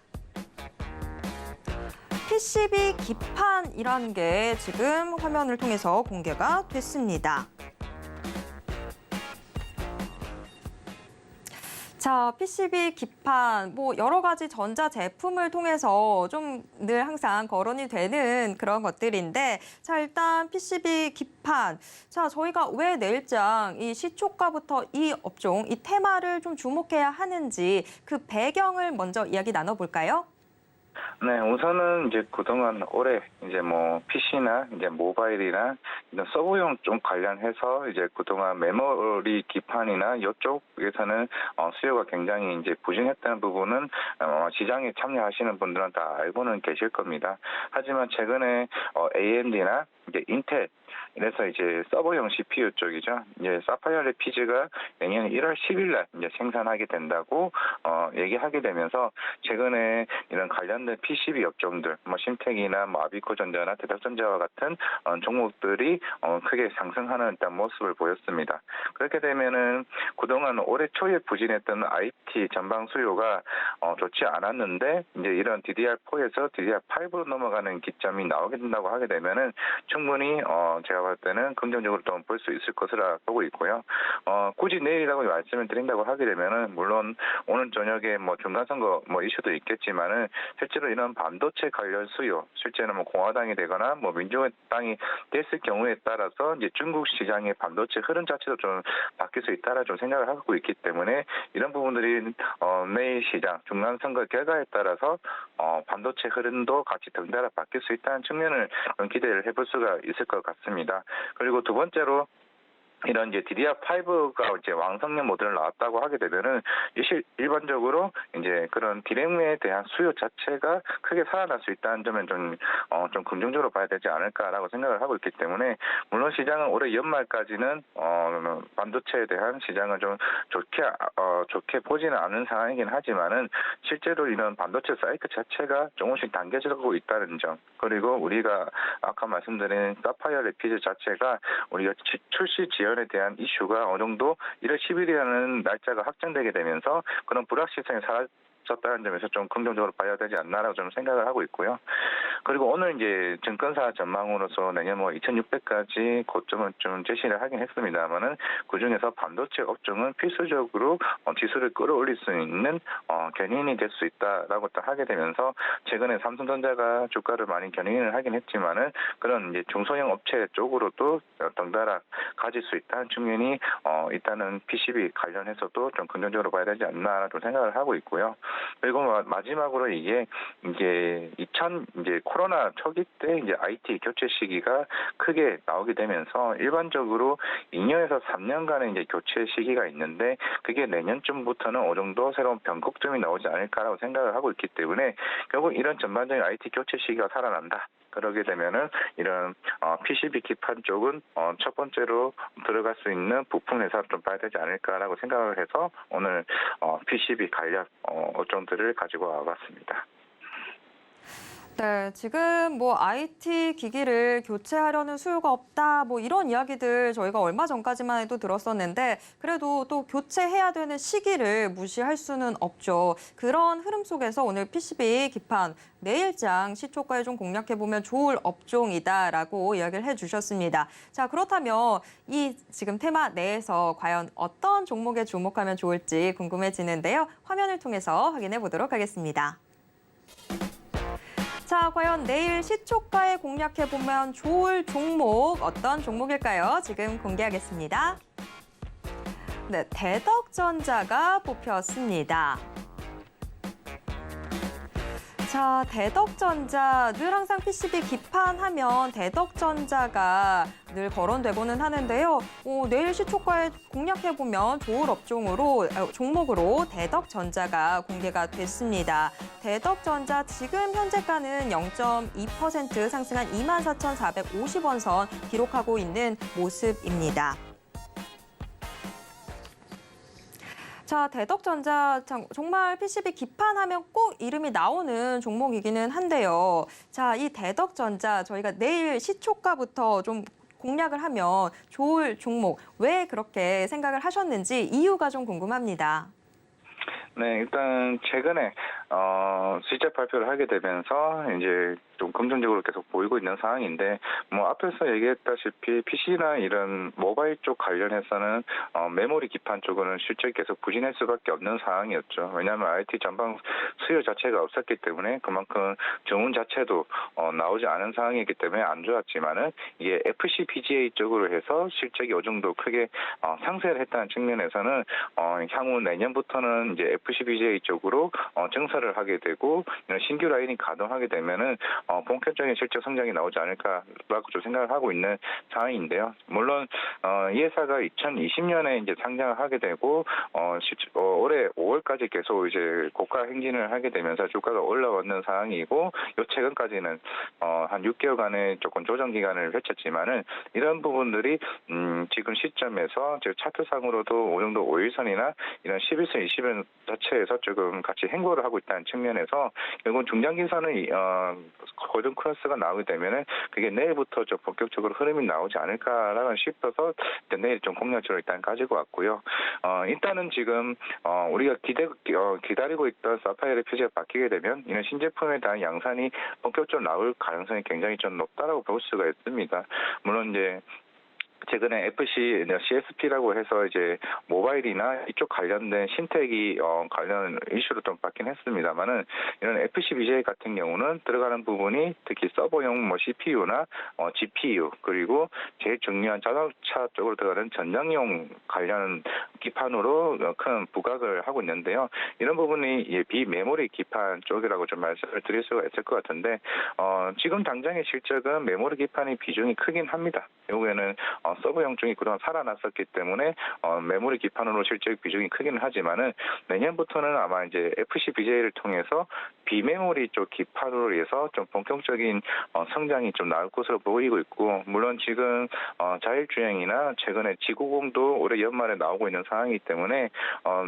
PCB 기판이라는 게 지금 화면을 통해서 공개가 됐습니다. 자, PCB 기판, 뭐 여러 가지 전자 제품을 통해서 좀 늘 항상 거론이 되는 그런 것들인데, 자, 일단 PCB 기판. 자, 저희가 왜 내일장 이 시초가부터 이 업종, 이 테마를 좀 주목해야 하는지 그 배경을 먼저 이야기 나눠볼까요? 네, 우선은 이제 그동안 올해 이제 뭐 PC나 이제 모바일이나 이런 서브용 좀 관련해서 이제 그동안 메모리 기판이나 이쪽에서는 수요가 굉장히 이제 부진했다는 부분은 시장에 참여하시는 분들은 다 알고는 계실 겁니다. 하지만 최근에 AMD나 이제 인텔 그래서 이제 서버용 CPU 쪽이죠. 이제 사파이어 레피즈가 내년 1월 10일 날 이제 생산하게 된다고 얘기하게 되면서 최근에 이런 관련된 PCB 업종들, 뭐 심텍이나 뭐 아비코전자나 대덕전자와 같은 종목들이 크게 상승하는 일단 모습을 보였습니다. 그렇게 되면은 그동안 올해 초에 부진했던 IT 전방 수요가 좋지 않았는데 이제 이런 DDR4에서 DDR5로 넘어가는 기점이 나오게 된다고 하게 되면은 충분히 제가 봤을 때는 긍정적으로 좀 볼 수 있을 것으로 보고 있고요. 굳이 내일이라고 말씀을 드린다고 하게 되면은 물론 오늘 저녁에 뭐 중간선거 뭐 이슈도 있겠지만은 실제로 이런 반도체 관련 수요, 실제는 뭐 공화당이 되거나 뭐 민주당이 됐을 경우에 따라서 이제 중국 시장의 반도체 흐름 자체도 좀 바뀔 수 있다라 좀 생각을 하고 있기 때문에 이런 부분들이 내일 시장 중간선거 결과에 따라서 반도체 흐름도 같이 덩달아 바뀔 수 있다는 측면을 기대를 해볼 수가 있을 것 같습니다. 그리고 두 번째로 이런 이제 DDR5가 이제 왕성형 모델을 나왔다고 하게 되면은 일반적으로 이제 그런 디램에 대한 수요 자체가 크게 살아날 수 있다는 점은 좀 긍정적으로 봐야 되지 않을까라고 생각을 하고 있기 때문에 물론 시장은 올해 연말까지는 반도체에 대한 시장을 좀 좋게 보지는 않은 상황이긴 하지만은 실제로 이런 반도체 사이클 자체가 조금씩 당겨지고 있다는 점 그리고 우리가 아까 말씀드린 사파이어 레피즈 자체가 우리가 출시 지연에 대한 이슈가 어느 정도 1월 10일이라는 날짜가 확정되게 되면서 그런 불확실성이 사라졌다는 점에서 좀 긍정적으로 봐야 되지 않나라고 좀 생각을 하고 있고요. 그리고 오늘 이제 증권사 전망으로서 내년 뭐 2,600까지 고점을 좀 제시를 하긴 했습니다만은 그 중에서 반도체 업종은 필수적으로 지수를 끌어올릴 수 있는 견인이 될 수 있다라고 또 하게 되면서 최근에 삼성전자가 주가를 많이 견인을 하긴 했지만은 그런 이제 중소형 업체 쪽으로도 덩달아 가질 수 있다는 측면이 일단은 PCB 관련해서도 좀 긍정적으로 봐야 되지 않나 좀 생각을 하고 있고요. 그리고 마지막으로 이게 이제 이제 코로나 초기 때 이제 IT 교체 시기가 크게 나오게 되면서 일반적으로 2년에서 3년간의 이제 교체 시기가 있는데 그게 내년쯤부터는 어느 정도 새로운 변곡점이 나오지 않을까라고 생각을 하고 있기 때문에 결국 이런 전반적인 IT 교체 시기가 살아난다. 그러게 되면은 이런 PCB 기판 쪽은 첫 번째로 들어갈 수 있는 부품 회사를 좀 봐야 되지 않을까라고 생각을 해서 오늘 PCB 관련 업종들을 가지고 와봤습니다. 네, 지금 뭐 IT 기기를 교체하려는 수요가 없다, 뭐 이런 이야기들 저희가 얼마 전까지만 해도 들었었는데 그래도 또 교체해야 되는 시기를 무시할 수는 없죠. 그런 흐름 속에서 오늘 PCB 기판 내일장 시초가에 좀 공략해보면 좋을 업종이다라고 이야기를 해주셨습니다. 자, 그렇다면 이 지금 테마 내에서 과연 어떤 종목에 주목하면 좋을지 궁금해지는데요. 화면을 통해서 확인해 보도록 하겠습니다. 자, 과연 내일 시초가에 공략해보면 좋을 종목 어떤 종목일까요? 지금 공개하겠습니다. 네, 대덕전자가 뽑혔습니다. 자, 대덕전자 늘 항상 PCB 기판하면 대덕전자가 늘 거론되고는 하는데요. 내일 시초가에 공략해보면 좋을 종목으로 대덕전자가 공개가 됐습니다. 대덕전자 지금 현재가는 0.2% 상승한 24,450원 선 기록하고 있는 모습입니다. 자, 대덕전자 정말 PCB 기판하면 꼭 이름이 나오는 종목이기는 한데요. 자, 이 대덕전자 저희가 내일 시초가부터 좀 공략을 하면 좋을 종목 왜 그렇게 생각을 하셨는지 이유가 좀 궁금합니다. 네, 일단 최근에 실적 발표를 하게 되면서 이제 좀 긍정적으로 계속 보이고 있는 상황인데 뭐 앞에서 얘기했다시피 PC나 이런 모바일 쪽 관련해서는 메모리 기판 쪽은 실적이 계속 부진할 수밖에 없는 상황이었죠. 왜냐하면 IT 전방 수요 자체가 없었기 때문에 그만큼 주문 자체도 나오지 않은 상황이기 때문에 안 좋았지만은 이게 FCBGA 쪽으로 해서 실적이 어느 정도 크게 상승을 했다는 측면에서는 향후 내년부터는 이제 FCBGA 쪽으로 증설을 하게 되고 신규 라인이 가동하게 되면은 본격적인 실적 성장이 나오지 않을까라고 좀 생각을 하고 있는 상황인데요. 물론 이 회사가 2020년에 이제 상장을 하게 되고 올해 5월까지 계속 이제 고가 행진을 하게 되면서 주가가 올라오는 상황이고 요 최근까지는 한 6개월간의 조금 조정 기간을 펼쳤지만은 이런 부분들이 지금 시점에서 차트상으로도 어느 정도 5일선이나 이런 11선, 20일 자체에서 조금 같이 행보를 하고 있다는 측면에서 결국 중장기선의 골든 크로스가 나오게 되면은 그게 내일부터 좀 본격적으로 흐름이 나오지 않을까라고 싶어서 내일 좀 공략적으로 일단 가지고 왔고요. 일단은 지금 우리가 기다리고 있던 사파이어의 표시가 바뀌게 되면 이런 신제품에 대한 양산이 본격적으로 나올 가능성이 굉장히 좀 높다라고 볼 수가 있습니다. 물론 이제 최근에 CSP라고 해서 이제 모바일이나 이쪽 관련된 신택이 관련 이슈로 좀 받긴 했습니다만은 이런 FCBGA 같은 경우는 들어가는 부분이 특히 서버용 CPU나 GPU 그리고 제일 중요한 자동차 쪽으로 들어가는 전장용 관련 기판으로 큰 부각을 하고 있는데요. 이런 부분이 비메모리 기판 쪽이라고 좀 말씀을 드릴 수가 있을 것 같은데 지금 당장의 실적은 메모리 기판의 비중이 크긴 합니다. 결국에는 서버용 쪽이 그동안 살아났었기 때문에 메모리 기판으로 실적 비중이 크기는 하지만은 내년부터는 아마 이제 FCBGA를 통해서 비메모리 쪽 기판으로 해서 좀 본격적인 성장이 좀 나올 것으로 보이고 있고 물론 지금 자율주행이나 최근에 지구공도 올해 연말에 나오고 있는 상황이기 때문에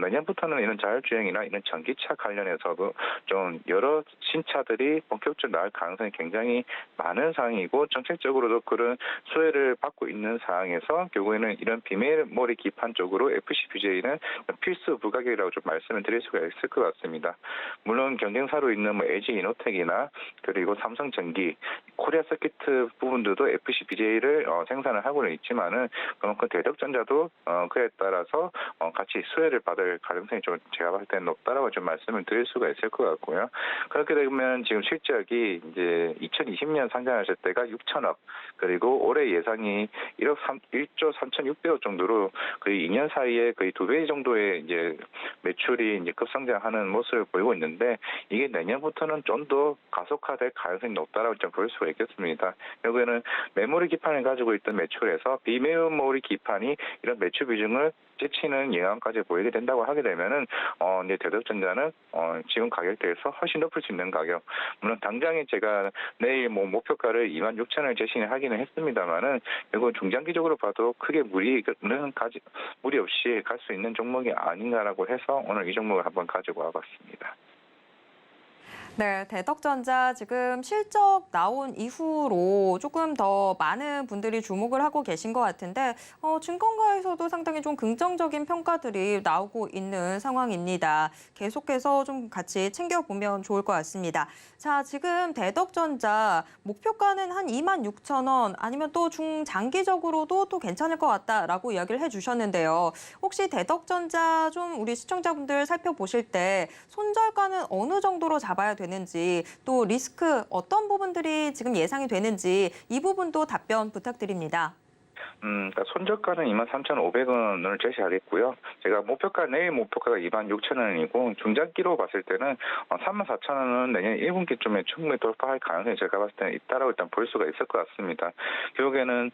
내년부터는 이런 자율주행이나 이런 전기차 관련해서도 좀 여러 신차들이 본격적으로 나올 가능성이 굉장히 많은 상황이고 정책적으로도 그런 수혜를 받고 있는 상황. 사항에서 결국에는 이런 비메모리 기판 쪽으로 FCBJ는 필수 부가격이라고 좀 말씀을 드릴 수가 있을 것 같습니다. 물론 경쟁사로 있는 뭐 LG 이노텍이나 그리고 삼성전기, 코리아 서키트 부분들도 FCBJ를 생산을 하고는 있지만은 그만큼 대덕전자도 그에 따라서 같이 수혜를 받을 가능성이 좀 제가 봤을 때는 높다라고 좀 말씀을 드릴 수가 있을 것 같고요. 그렇게 되면 지금 실적이 이제 2020년 상장하실 때가 6천억, 그리고 올해 예상이 1조 3,600억 정도로 거의 2년 사이에 거의 2배 정도의 이제 매출이 이제 급성장하는 모습을 보이고 있는데, 이게 내년부터는 좀 더 가속화될 가능성이 높다라고 좀 볼 수가 있겠습니다. 결국에는 메모리 기판을 가지고 있던 매출에서 비메모리 기판이 이런 매출 비중을 제치는 영향까지 보이게 된다고 하게 되면은 이제 대덕전자는 지금 가격대에서 훨씬 높을 수 있는 가격. 물론 당장에 제가 내일 뭐 목표가를 26,000원을 제시는 하기는 했습니다만은 결국 중장기적으로 봐도 크게 무리 없이 갈 수 있는 종목이 아닌가라고 해서 오늘 이 종목을 한번 가지고 와봤습니다. 네, 대덕전자 지금 실적 나온 이후로 조금 더 많은 분들이 주목을 하고 계신 것 같은데 증권가에서도 상당히 좀 긍정적인 평가들이 나오고 있는 상황입니다. 계속해서 좀 같이 챙겨보면 좋을 것 같습니다. 자, 지금 대덕전자 목표가는 한 26,000원 아니면 또 중장기적으로도 또 괜찮을 것 같다라고 이야기를 해주셨는데요. 혹시 대덕전자 좀 우리 시청자분들 살펴보실 때 손절가는 어느 정도로 잡아야 되는지, 또 리스크 어떤 부분들이 지금 예상이 되는지 이 부분도 답변 부탁드립니다. 그러니까 손절가는 23,500원을 제시하겠고요. 제가 내일 목표가가 26,000원이고 중장기로 봤을 때는 34,000원은 내년 1분기쯤에 충분히 돌파할 가능성이 제가 봤을 때는 있다라고 일단 볼 수가 있을 것 같습니다. 결국에는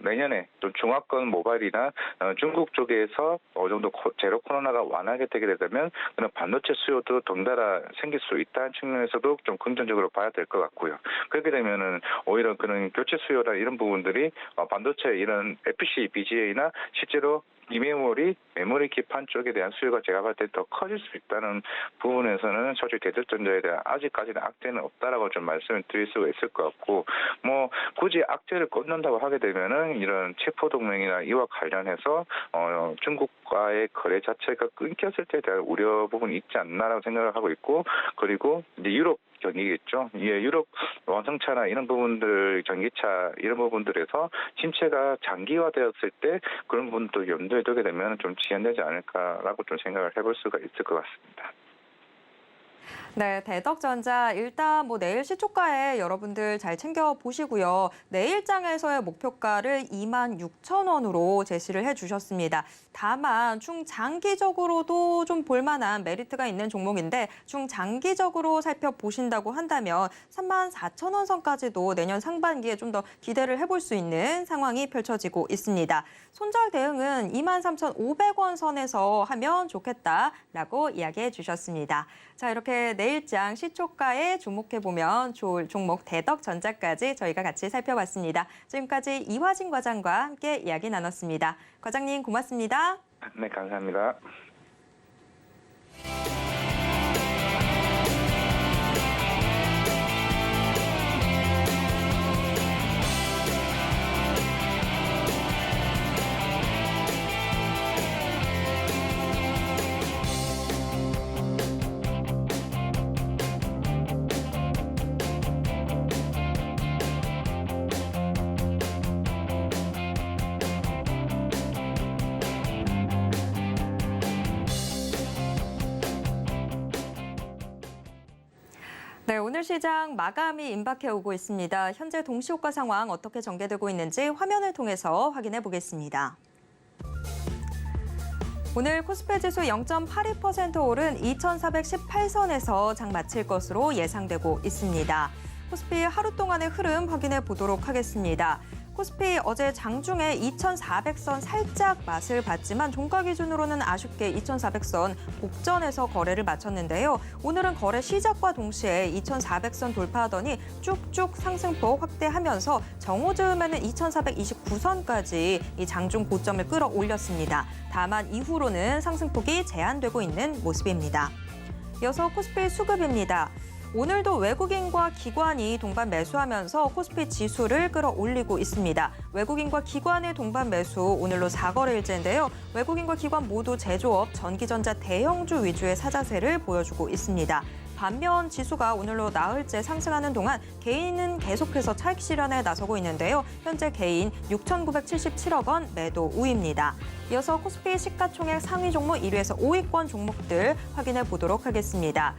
내년에 좀 중화권 모바일이나 중국 쪽에서 어느 정도 제로 코로나가 완화하게 되게 되면 그런 반도체 수요도 덩달아 생길 수 있다는 측면에서도 좀 긍정적으로 봐야 될 것 같고요. 그렇게 되면은 오히려 그런 교체 수요나 이런 부분들이 반도체 이런 FCBGA나 실제로 메모리 기판 쪽에 대한 수요가 제가 봤을 때 더 커질 수 있다는 부분에서는 솔직히 대덕전자에 대한 아직까지는 악재는 없다라고 좀 말씀을 드릴 수가 있을 것 같고, 뭐 굳이 악재를 꼽는다고 하게 되면은 이런 체포 동맹이나 이와 관련해서 중국과의 거래 자체가 끊겼을 때에 대한 우려 부분이 있지 않나라고 생각을 하고 있고, 그리고 이제 유럽 경기겠죠. 예, 유럽 완성차나 이런 부분들, 전기차 이런 부분들에서 침체가 장기화되었을 때 그런 부분도 염두에 두게 되면 좀 지연되지 않을까라고 좀 생각을 해볼 수가 있을 것 같습니다. 네, 대덕전자 일단 뭐 내일 시초가에 여러분들 잘 챙겨보시고요. 내일장에서의 목표가를 26,000원으로 제시를 해주셨습니다. 다만 중장기적으로도 좀 볼만한 메리트가 있는 종목인데, 중장기적으로 살펴보신다고 한다면 34,000원 선까지도 내년 상반기에 좀 더 기대를 해볼 수 있는 상황이 펼쳐지고 있습니다. 손절 대응은 23,500원 선에서 하면 좋겠다라고 이야기해 주셨습니다. 자, 이렇게 내일장 시초가에 주목해보면 좋을 종목 대덕전자까지 저희가 같이 살펴봤습니다. 지금까지 이화진 과장과 함께 이야기 나눴습니다. 과장님 고맙습니다. 네, 감사합니다. 네, 오늘 시장 마감이 임박해 오고 있습니다. 현재 동시효과 상황 어떻게 전개되고 있는지 화면을 통해서 확인해 보겠습니다. 오늘 코스피 지수 0.82% 오른 2,418선에서 장 마칠 것으로 예상되고 있습니다. 코스피 하루 동안의 흐름 확인해 보도록 하겠습니다. 코스피 어제 장중에 2,400선 살짝 맛을 봤지만 종가 기준으로는 아쉽게 2,400선 복전에서 거래를 마쳤는데요. 오늘은 거래 시작과 동시에 2,400선 돌파하더니 쭉쭉 상승폭 확대하면서 정오즈음에는 2,429선까지 이 장중 고점을 끌어올렸습니다. 다만 이후로는 상승폭이 제한되고 있는 모습입니다. 이어서 코스피 수급입니다. 오늘도 외국인과 기관이 동반 매수하면서 코스피 지수를 끌어올리고 있습니다. 외국인과 기관의 동반 매수 오늘로 4거래일째인데요. 외국인과 기관 모두 제조업, 전기전자 대형주 위주의 사자세를 보여주고 있습니다. 반면 지수가 오늘로 나흘째 상승하는 동안 개인은 계속해서 차익 실현에 나서고 있는데요. 현재 개인 6,977억 원 매도 우입니다. 이어서 코스피 시가총액 상위 종목 1위에서 5위권 종목들 확인해 보도록 하겠습니다.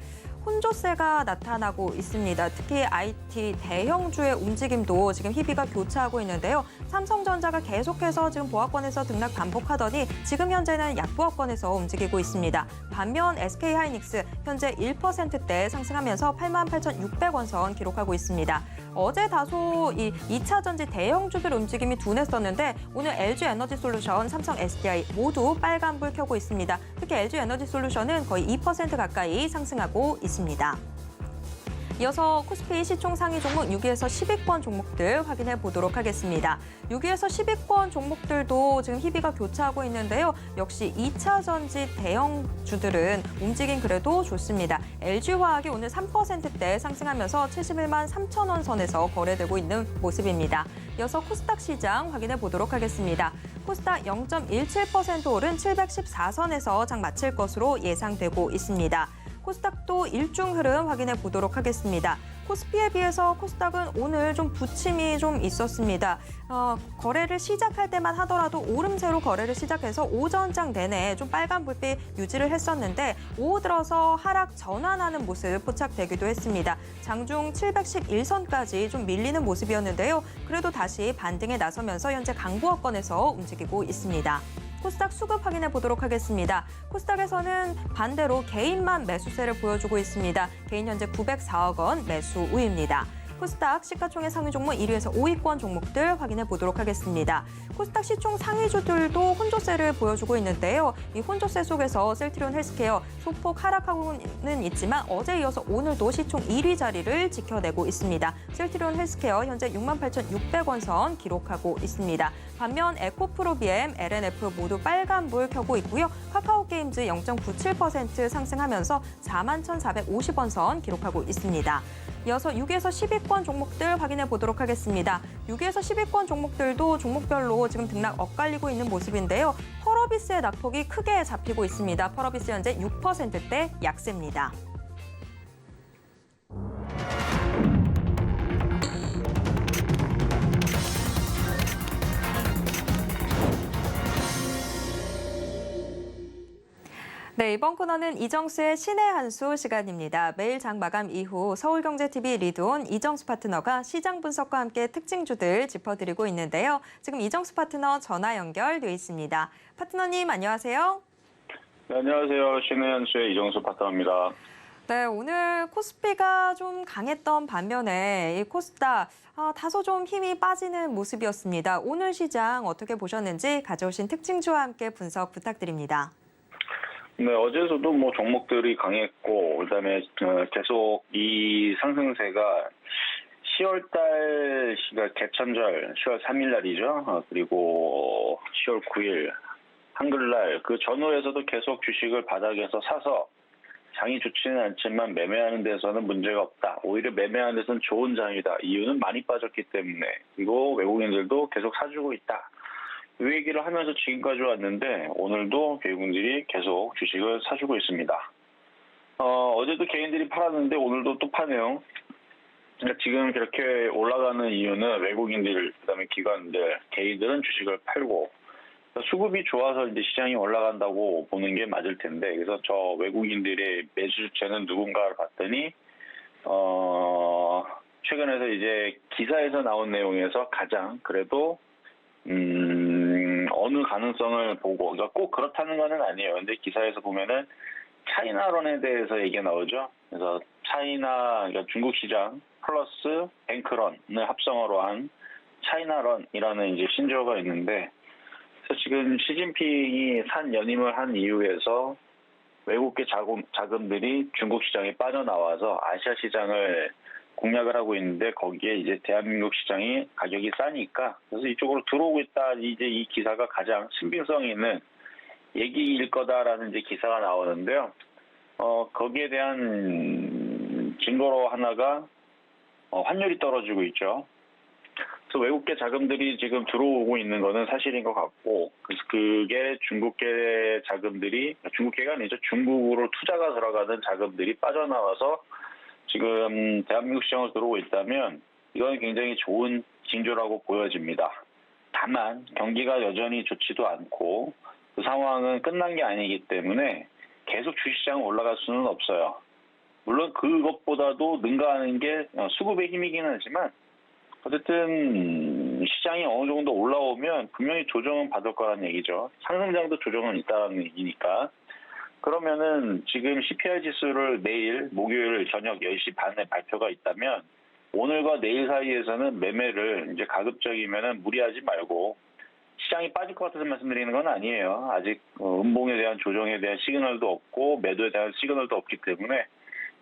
혼조세가 나타나고 있습니다. 특히 IT 대형주의 움직임도 지금 희비가 교차하고 있는데요. 삼성전자가 계속해서 지금 보합권에서 등락 반복하더니 지금 현재는 약보합권에서 움직이고 있습니다. 반면 SK하이닉스 현재 1%대 상승하면서 88,600원 선 기록하고 있습니다. 어제 다소 이 2차 전지 대형주들 움직임이 둔했었는데 오늘 LG에너지솔루션, 삼성 SDI 모두 빨간불 켜고 있습니다. 특히 LG에너지솔루션은 거의 2% 가까이 상승하고 있습니다. 이어서 코스피 시총 상위 종목 6위에서 10위권 종목들 확인해 보도록 하겠습니다. 6위에서 10위권 종목들도 지금 희비가 교차하고 있는데요. 역시 2차 전지 대형주들은 움직임 그래도 좋습니다. LG화학이 오늘 3%대 상승하면서 71만 3천 원 선에서 거래되고 있는 모습입니다. 이어서 코스닥 시장 확인해 보도록 하겠습니다. 코스닥 0.17% 오른 714선에서 장 마칠 것으로 예상되고 있습니다. 코스닥도 일중 흐름 확인해 보도록 하겠습니다. 코스피에 비해서 코스닥은 오늘 좀 부침이 좀 있었습니다. 거래를 시작할 때만 하더라도 오름세로 거래를 시작해서 오전장 내내 좀 빨간 불빛 유지를 했었는데 오후 들어서 하락 전환하는 모습 포착되기도 했습니다. 장중 711선까지 좀 밀리는 모습이었는데요. 그래도 다시 반등에 나서면서 현재 강보합권에서 움직이고 있습니다. 코스닥 수급 확인해 보도록 하겠습니다. 코스닥에서는 반대로 개인만 매수세를 보여주고 있습니다. 개인 현재 904억 원 매수 우입니다. 코스닥 시가총액 상위 종목 1위에서 5위권 종목들 확인해 보도록 하겠습니다. 코스닥 시총 상위주들도 혼조세를 보여주고 있는데요. 이 혼조세 속에서 셀트리온 헬스케어 소폭 하락하고는 있지만 어제 이어서 오늘도 시총 1위 자리를 지켜내고 있습니다. 셀트리온 헬스케어 현재 68,600원 선 기록하고 있습니다. 반면 에코프로비엠, LNF 모두 빨간불 켜고 있고요. 카카오게임즈 0.97% 상승하면서 41,450원 선 기록하고 있습니다. 이어서 6위에서 10위권 종목들 확인해 보도록 하겠습니다. 6위에서 10위권 종목들도 종목별로 지금 등락 엇갈리고 있는 모습인데요. 펄어비스의 낙폭이 크게 잡히고 있습니다. 펄어비스 현재 6%대 약세입니다. 네, 이번 코너는 이정수의 신의 한 수 시간입니다. 매일 장 마감 이후 서울경제TV 리드온 이정수 파트너가 시장 분석과 함께 특징주들 짚어드리고 있는데요. 지금 이정수 파트너 전화 연결돼 있습니다. 파트너님 안녕하세요. 네, 안녕하세요. 신의 한 수의 이정수 파트너입니다. 네, 오늘 코스피가 좀 강했던 반면에 이 코스닥 다소 좀 힘이 빠지는 모습이었습니다. 오늘 시장 어떻게 보셨는지 가져오신 특징주와 함께 분석 부탁드립니다. 네, 어제서도 뭐 종목들이 강했고, 그다음에 계속 이 상승세가 10월달 개천절 10월 3일 날이죠. 그리고 10월 9일 한글날 그 전후에서도 계속 주식을 바닥에서 사서 장이 좋지는 않지만 매매하는 데서는 문제가 없다. 오히려 매매하는 데서는 좋은 장이다. 이유는 많이 빠졌기 때문에. 그리고 외국인들도 계속 사주고 있다. 이 얘기를 하면서 지금까지 왔는데 오늘도 외국인들이 계속 주식을 사주고 있습니다. 어제도 개인들이 팔았는데 오늘도 또 파네요. 그러니까 지금 이렇게 올라가는 이유는 외국인들, 그다음에 기관들, 개인들은 주식을 팔고 수급이 좋아서 이제 시장이 올라간다고 보는 게 맞을 텐데, 그래서 저 외국인들의 매수 주체는 누군가를 봤더니 최근에서 이제 기사에서 나온 내용에서 가장 그래도 어느 가능성을 보고, 그러니까 꼭 그렇다는 건 아니에요. 근데 기사에서 보면은 차이나론에 대해서 얘기가 나오죠. 그래서 그러니까 중국 시장 플러스 뱅크런을 합성어로 한 차이나런이라는 이제 신조어가 있는데, 그래서 지금 시진핑이 산 연임을 한 이후에서 외국계 자금들이 중국 시장에 빠져나와서 아시아 시장을 공략을 하고 있는데, 거기에 이제 대한민국 시장이 가격이 싸니까 그래서 이쪽으로 들어오고 있다. 이제 이 기사가 가장 신빙성 있는 얘기일 거다라는 이제 기사가 나오는데요. 거기에 대한 증거로 하나가 환율이 떨어지고 있죠. 그래서 외국계 자금들이 지금 들어오고 있는 거는 사실인 것 같고, 그래서 그게 중국계 자금들이, 중국계가 아니죠. 중국으로 투자가 들어가는 자금들이 빠져나와서 지금 대한민국 시장으로 들어오고 있다면 이건 굉장히 좋은 징조라고 보여집니다. 다만 경기가 여전히 좋지도 않고 그 상황은 끝난 게 아니기 때문에 계속 주식시장은 올라갈 수는 없어요. 물론 그것보다도 능가하는 게 수급의 힘이긴 하지만 어쨌든 시장이 어느 정도 올라오면 분명히 조정은 받을 거란 얘기죠. 상승장도 조정은 있다는 얘기니까. 그러면은 지금 CPI 지수를 내일 목요일 저녁 10시 반에 발표가 있다면 오늘과 내일 사이에서는 매매를 이제 가급적이면은 무리하지 말고, 시장이 빠질 것 같아서 말씀드리는 건 아니에요. 아직 음봉에 대한 조정에 대한 시그널도 없고 매도에 대한 시그널도 없기 때문에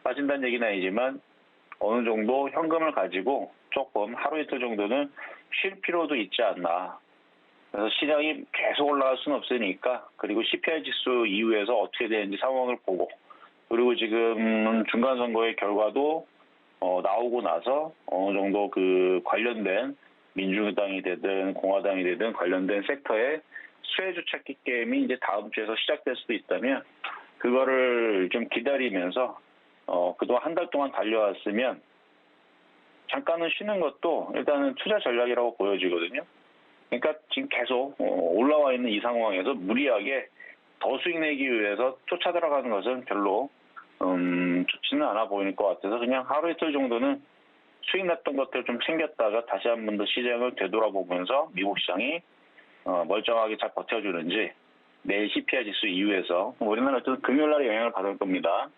빠진다는 얘기는 아니지만 어느 정도 현금을 가지고 조금 하루 이틀 정도는 쉴 필요도 있지 않나. 그래서 시장이 계속 올라갈 수는 없으니까, 그리고 CPI 지수 이후에서 어떻게 되는지 상황을 보고, 그리고 지금 중간 선거의 결과도 나오고 나서 어느 정도 그 관련된 민주당이 되든 공화당이 되든 관련된 섹터의 수혜주 찾기 게임이 이제 다음 주에서 시작될 수도 있다면 그거를 좀 기다리면서 그동안 한 달 동안 달려왔으면 잠깐은 쉬는 것도 일단은 투자 전략이라고 보여지거든요. 그러니까 지금 계속 올라와 있는 이 상황에서 무리하게 더 수익 내기 위해서 쫓아 들어가는 것은 별로 좋지는 않아 보일 것 같아서 그냥 하루 이틀 정도는 수익 났던 것들 좀 챙겼다가 다시 한 번 더 시장을 되돌아보면서 미국 시장이 멀쩡하게 잘 버텨주는지, 내일 CPI 지수 이후에서 우리나라 어쨌든 금요일 날에 영향을 받을 겁니다.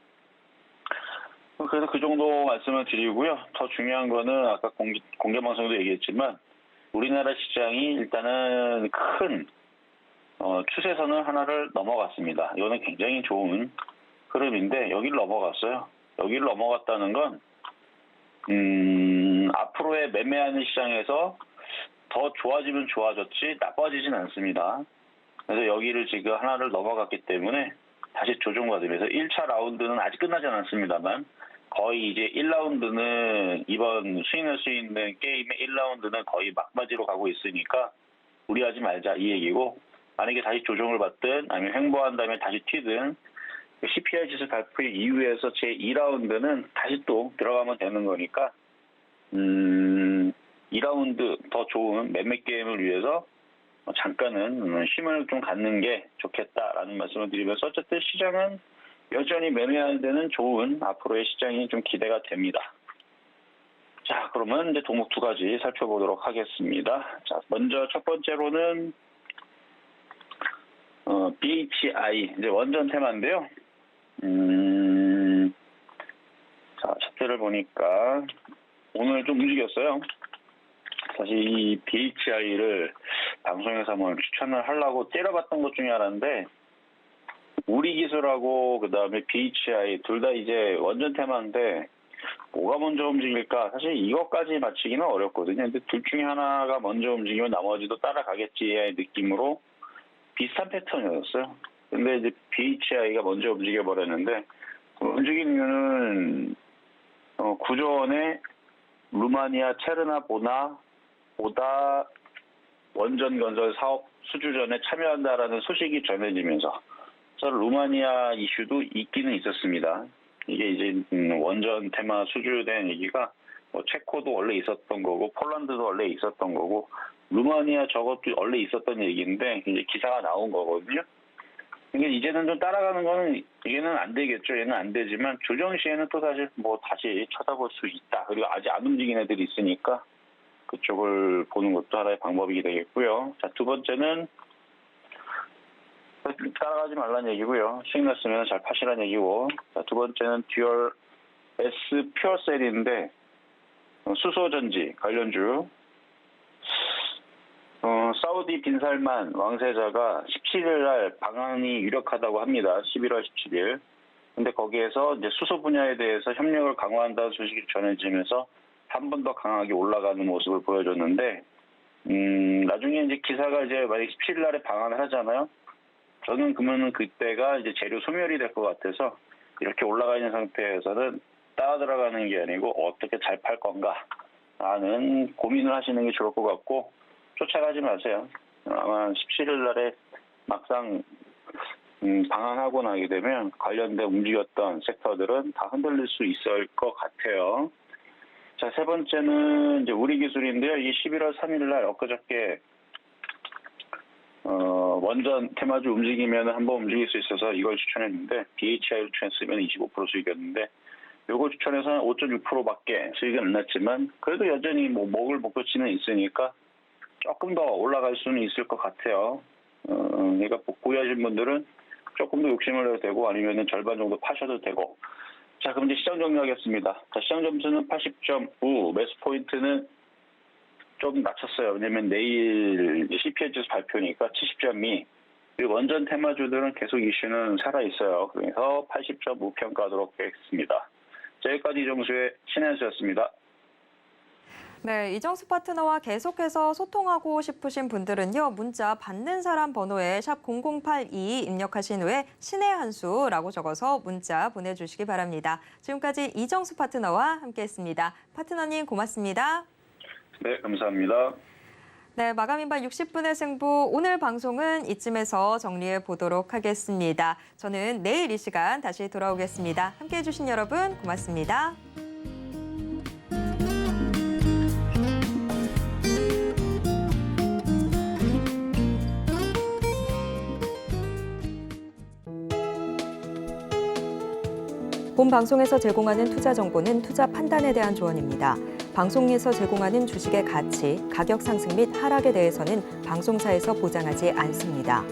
그래서 그 정도 말씀을 드리고요. 더 중요한 거는 아까 공개 방송에도 얘기했지만 우리나라 시장이 일단은 큰 추세선을 하나를 넘어갔습니다. 이거는 굉장히 좋은 흐름인데 여기를 넘어갔어요. 여기를 넘어갔다는 건 앞으로의 매매하는 시장에서 더 좋아지면 좋아졌지 나빠지진 않습니다. 그래서 여기를 지금 하나를 넘어갔기 때문에 다시 조정받으면서 1차 라운드는 아직 끝나지 않았습니다만 거의 이제 1라운드는 이번 수익 낼 수 있는 게임의 1라운드는 거의 막바지로 가고 있으니까 무리하지 말자 이 얘기고, 만약에 다시 조정을 받든 아니면 횡보한 다음에 다시 튀든 CPI 지수 발표 이후에서 제 2라운드는 다시 또 들어가면 되는 거니까 2라운드 더 좋은 매매 게임을 위해서 잠깐은 쉼을 좀 갖는 게 좋겠다라는 말씀을 드리면서 어쨌든 시장은 여전히 매매하는 데는 좋은 앞으로의 시장이 좀 기대가 됩니다. 자, 그러면 이제 종목 두 가지 살펴보도록 하겠습니다. 자, 먼저 첫 번째로는 BHI 이제 원전 테마인데요. 자, 차트를 보니까 오늘 좀 움직였어요. 사실 이 BHI를 방송에서 한번 추천을 하려고 때려봤던 것 중에 하나인데, 우리 기술하고 그 다음에 BHI 둘 다 이제 원전 테마인데 뭐가 먼저 움직일까? 사실 이것까지 맞히기는 어렵거든요. 근데 둘 중에 하나가 먼저 움직이면 나머지도 따라가겠지의 느낌으로 비슷한 패턴이었어요. 근데 이제 BHI가 먼저 움직여 버렸는데, 움직인 이유는 구조원의 루마니아 체르나보다 원전 건설 사업 수주전에 참여한다라는 소식이 전해지면서 루마니아 이슈도 있기는 있었습니다. 이게 이제 원전 테마 수주된 얘기가 체코도 원래 있었던 거고 폴란드도 원래 있었던 거고 루마니아 저것도 원래 있었던 얘기인데 이제 기사가 나온 거거든요. 이게 이제는 좀 따라가는 거는 얘는 안 되겠죠. 얘는 안 되지만 조정 시에는 또 사실 다시 쳐다볼 수 있다. 그리고 아직 안 움직인 애들이 있으니까 그쪽을 보는 것도 하나의 방법이 되겠고요. 자, 두 번째는 따라가지 말라는 얘기고요. 수익 났으면 잘 파시라는 얘기고, 자, 두 번째는 듀얼 S 퓨어셀인데 수소전지 관련주. 사우디 빈살만 왕세자가 17일 날 방한이 유력하다고 합니다. 11월 17일. 근데 거기에서 이제 수소 분야에 대해서 협력을 강화한다는 소식이 전해지면서 한 번 더 강하게 올라가는 모습을 보여줬는데, 나중에 이제 기사가 이제 만약 17일 날에 방한을 하잖아요. 저는 그러면은 그때가 이제 재료 소멸이 될 것 같아서 이렇게 올라가 있는 상태에서는 따라 들어가는 게 아니고 어떻게 잘 팔 건가라는 고민을 하시는 게 좋을 것 같고 쫓아가지 마세요. 아마 17일 날에 막상 방한하고 나게 되면 관련돼 움직였던 섹터들은 다 흔들릴 수 있을 것 같아요. 자, 세 번째는 이제 우리 기술인데요. 이 11월 3일 날 엊그저께 원전 테마주 움직이면 한번 움직일 수 있어서 이걸 추천했는데 BHI를 추천했으면 25% 수익이었는데 요거 추천해서 5.6%밖에 수익은 안 났지만 그래도 여전히 뭐 먹을 목표치는 있으니까 조금 더 올라갈 수는 있을 것 같아요. 그러니까 보유하신 분들은 조금 더 욕심을 내도 되고 아니면 절반 정도 파셔도 되고. 자, 그럼 이제 시장 정리하겠습니다. 자, 시장 점수는 80.5, 매수 포인트는 좀 낮췄어요. 왜냐면 내일 CPI 지수 발표니까 70.2. 그리고 원전 테마주들은 계속 이슈는 살아있어요. 그래서 80.5 평가하도록 하겠습니다. 자, 여기까지 이정수의 신한수였습니다. 네, 이정수 파트너와 계속해서 소통하고 싶으신 분들은요. 문자 받는 사람 번호에 샵 0082 입력하신 후에 신의 한수라고 적어서 문자 보내주시기 바랍니다. 지금까지 이정수 파트너와 함께했습니다. 파트너님 고맙습니다. 네, 감사합니다. 네, 마감인반 60분의 승부 오늘 방송은 이쯤에서 정리해 보도록 하겠습니다. 저는 내일 이 시간 다시 돌아오겠습니다. 함께해 주신 여러분 고맙습니다. 본 방송에서 제공하는 투자 정보는 투자 판단에 대한 조언입니다. 방송에서 제공하는 주식의 가치, 가격 상승 및 하락에 대해서는 방송사에서 보장하지 않습니다.